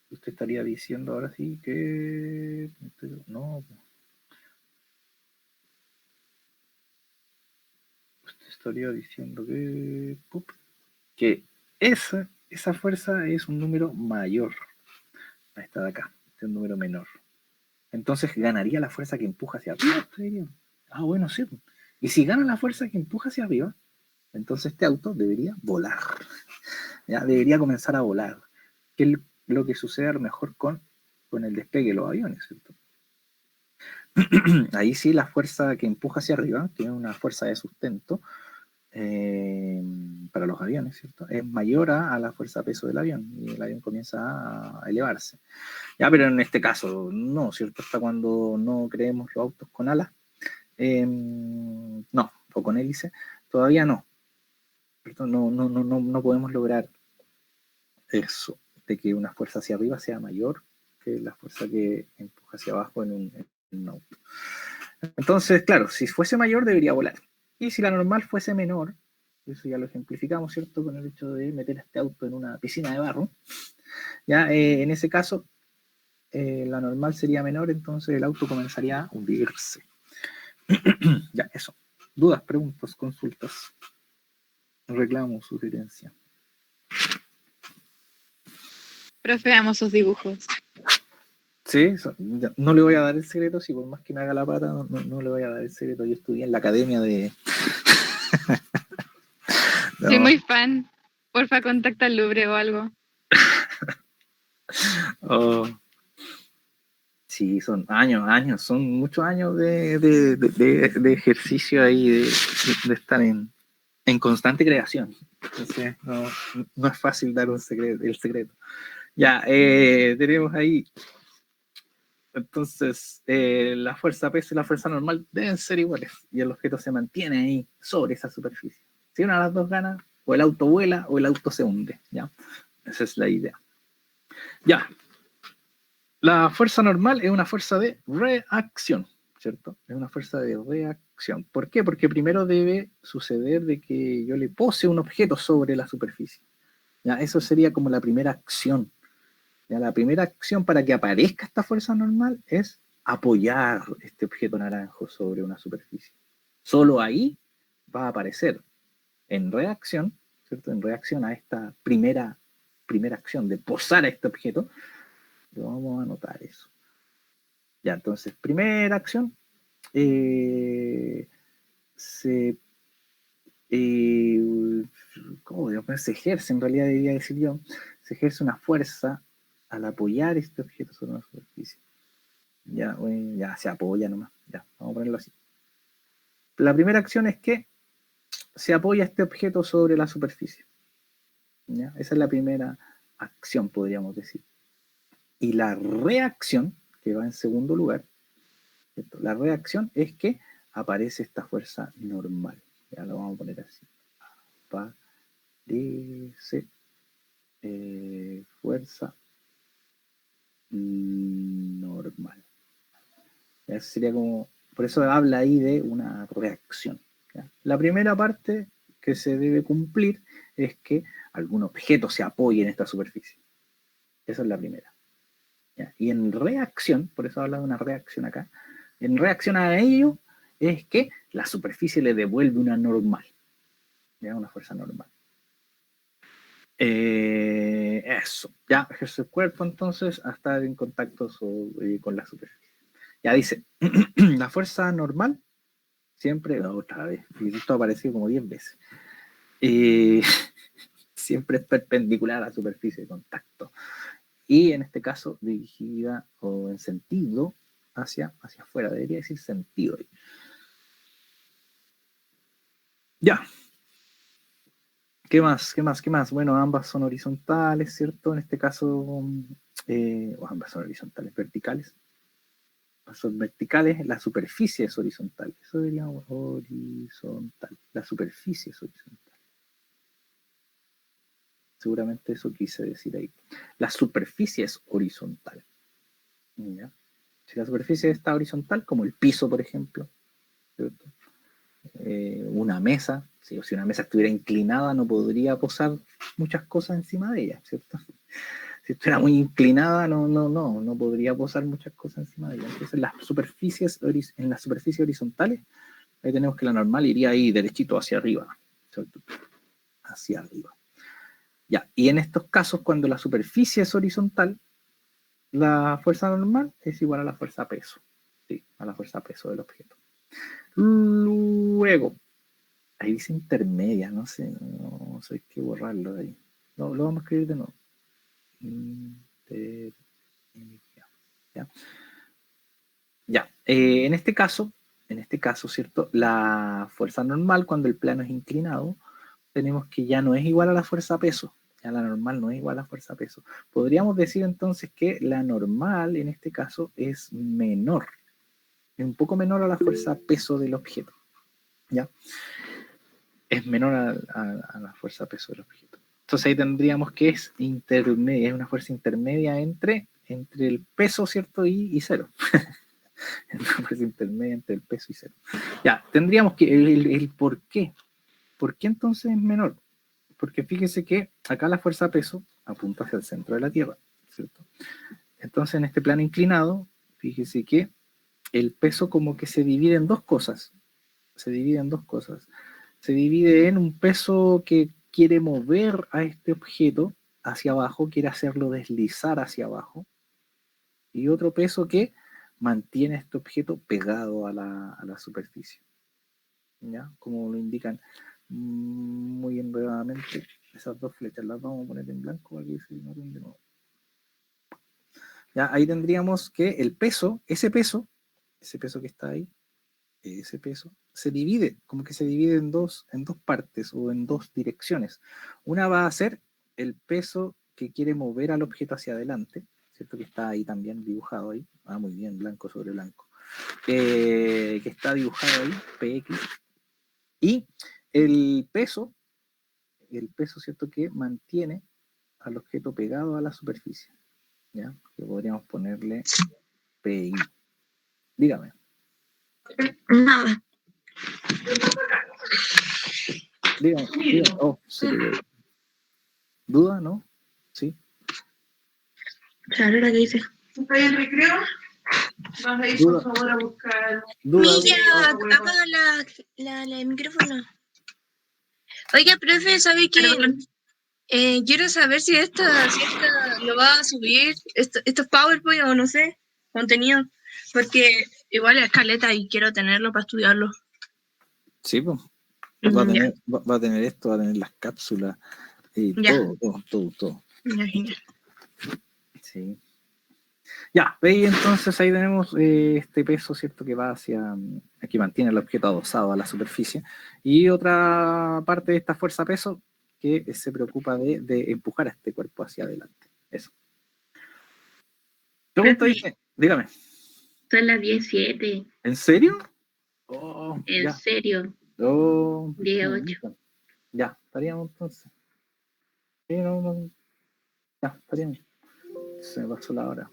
usted estaría diciendo ahora sí que, no, usted estaría diciendo que esa fuerza es un número mayor a esta de acá, este es un número menor. Entonces ganaría la fuerza que empuja hacia arriba. Ah, bueno, sí. Y si gana la fuerza que empuja hacia arriba, entonces este auto debería volar. ¿Ya? Debería comenzar a volar. Que es lo que sucede a lo mejor con el despegue de los aviones, ¿cierto? Ahí sí la fuerza que empuja hacia arriba, que es una fuerza de sustento, para los aviones, ¿cierto? Es mayor a la fuerza peso del avión y el avión comienza a elevarse. Ya, pero en este caso no, ¿cierto? Hasta cuando no creemos los autos con alas, no, o con hélice, todavía no. ¿Cierto? No podemos lograr eso, de que una fuerza hacia arriba sea mayor que la fuerza que empuja hacia abajo en un auto. Entonces, claro, si fuese mayor debería volar. Y si la normal fuese menor, eso ya lo ejemplificamos, ¿cierto? Con el hecho de meter a este auto en una piscina de barro. Ya, en ese caso, la normal sería menor, entonces el auto comenzaría a hundirse. Ya, eso. Dudas, preguntas, consultas, reclamos, sugerencia. Profe, amo sus dibujos. Sí, no le voy a dar el secreto, si por más que me haga la pata, no le voy a dar el secreto. Yo estudié en la academia de... No. Soy muy fan. Porfa, contacta al Louvre o algo. Oh. Sí, son años, son muchos años de ejercicio ahí, de estar en constante creación. Entonces, no es fácil dar el secreto. Ya, tenemos ahí. Entonces, la fuerza peso y la fuerza normal deben ser iguales y el objeto se mantiene ahí sobre esa superficie. Si una de las dos gana, o el auto vuela o el auto se hunde. ¿Ya? Esa es la idea. Ya. La fuerza normal es una fuerza de reacción, ¿cierto? Es una fuerza de reacción. ¿Por qué? Porque primero debe suceder de que yo le pose un objeto sobre la superficie. ¿Ya? Eso sería como la primera acción. ¿Ya? La primera acción para que aparezca esta fuerza normal es apoyar este objeto naranjo sobre una superficie. Solo ahí va a aparecer en reacción, ¿cierto? En reacción a esta primera acción de posar a este objeto. Vamos a anotar eso. Ya, entonces, primera acción. ¿Cómo se ejerce? En realidad debería decir yo. Se ejerce una fuerza al apoyar este objeto sobre una superficie. Ya, ya se apoya nomás. Ya, vamos a ponerlo así. La primera acción es que se apoya este objeto sobre la superficie. ¿Ya? Esa es la primera acción, podríamos decir. Y la reacción, que va en segundo lugar, ¿cierto? La reacción es que aparece esta fuerza normal. Ya lo vamos a poner así. Aparece fuerza normal. Eso sería como, por eso habla ahí de una reacción. ¿Ya? La primera parte que se debe cumplir es que algún objeto se apoye en esta superficie. Esa es la primera. ¿Ya? Y en reacción, por eso habla de una reacción acá, en reacción a ello es que la superficie le devuelve una normal. Ya, una fuerza normal. Eso, ya ejerce el cuerpo entonces a estar en contacto con la superficie. Ya dice, la fuerza normal, siempre, otra vez, y esto ha aparecido como 10 veces, siempre es perpendicular a la superficie de contacto. Y en este caso, dirigida o en sentido hacia afuera, debería decir sentido. Ya. ¿Qué más? Bueno, ambas son horizontales, ¿cierto? En este caso, ambas son horizontales, verticales. Son verticales, la superficie es horizontal. Eso diríamos horizontal. La superficie es horizontal. Seguramente eso quise decir ahí. La superficie es horizontal. ¿Ya? Si la superficie está horizontal, como el piso, por ejemplo, ¿cierto? Una mesa, si una mesa estuviera inclinada, no podría posar muchas cosas encima de ella, ¿cierto? Si estuviera muy inclinada, no podría posar muchas cosas encima de ella. Entonces, en las superficies horizontales, ahí tenemos que la normal iría ahí derechito hacia arriba, ¿cierto? Hacia arriba. Ya, y en estos casos, cuando la superficie es horizontal, la fuerza normal es igual a la fuerza peso, ¿sí? A la fuerza peso del objeto. Luego, ahí dice intermedia, no sé, hay que borrarlo de ahí. Lo vamos a escribir de nuevo. Intermedia. Ya. En este caso, ¿cierto? La fuerza normal, cuando el plano es inclinado, tenemos que ya no es igual a la fuerza peso. Ya la normal no es igual a la fuerza peso. Podríamos decir entonces que la normal, en este caso, es menor. Es un poco menor a la fuerza peso del objeto. ¿Ya? Es menor a la fuerza peso del objeto. Entonces ahí tendríamos que es intermedia, es una fuerza intermedia entre el peso, ¿cierto? Y cero. Es una fuerza intermedia entre el peso y cero. Ya, tendríamos que el por qué. ¿Por qué entonces es menor? Porque fíjese que acá la fuerza peso apunta hacia el centro de la Tierra, ¿cierto? Entonces en este plano inclinado, fíjese que el peso como que se divide en dos cosas. Se divide en un peso que quiere mover a este objeto hacia abajo, quiere hacerlo deslizar hacia abajo, y otro peso que mantiene a este objeto pegado a la superficie. ¿Ya? Como lo indican muy enredadamente esas dos flechas, las vamos a poner en blanco para que se noten de nuevo. Ya, ahí tendríamos que el peso, ese peso que está ahí, ese peso, se divide en dos partes o en dos direcciones. Una va a ser el peso que quiere mover al objeto hacia adelante, ¿cierto? Que está ahí también dibujado ahí. Muy bien, blanco sobre blanco. Que está dibujado ahí, PX. Y el peso, ¿cierto? Que mantiene al objeto pegado a la superficie. ¿Ya? Que podríamos ponerle PI. Dígame. Nada. Dígame. Oh, sí. ¿Duda, no? Sí. Claro, ¿qué dice? ¿Está en recreo? Vas a ir, por favor, a buscar... Milla, apaga el micrófono. Oiga, profe, ¿sabe qué? Quiero saber si esta lo va a subir, estos PowerPoint o no sé, contenido, porque igual es caleta y quiero tenerlo para estudiarlo. Sí, pues. Va a tener esto, va a tener las cápsulas y todo. Ya, genial. Sí. Ya, veis entonces ahí tenemos este peso, ¿cierto? Que va aquí mantiene el objeto adosado a la superficie. Y otra parte de esta fuerza peso que se preocupa de empujar a este cuerpo hacia adelante. Eso. Pregunta dice, dígame. Son las 17. ¿En serio? Oh, ¿En serio? Oh, 18. Ya, estaríamos entonces. Sí, ya, estaríamos. Se me pasó la hora.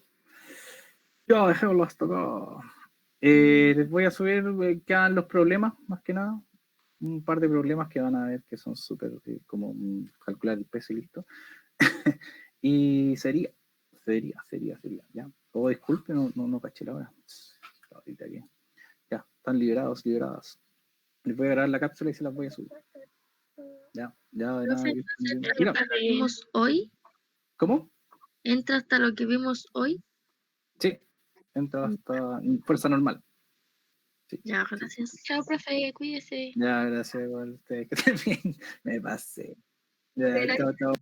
Ya, dejémoslo hasta acá. Les voy a subir, quedan los problemas, más que nada. Un par de problemas que van a ver que son súper, como calcular el peso y listo. Y sería, ya. Oh, disculpe, no caché la hora. Ahorita aquí. Ya, están liberadas. Les voy a grabar la cápsula y se las voy a subir. Ya de nada. Profe, que estén bien. ¿entra Mira, hasta lo que vimos hoy? ¿cómo? ¿Entra hasta lo que vimos hoy? Sí, entra hasta fuerza normal. Sí. Ya, gracias. Chao, profe, cuídese. Ya, gracias igual a ustedes, que estén bien. Me pasé. Ya, chao, chao.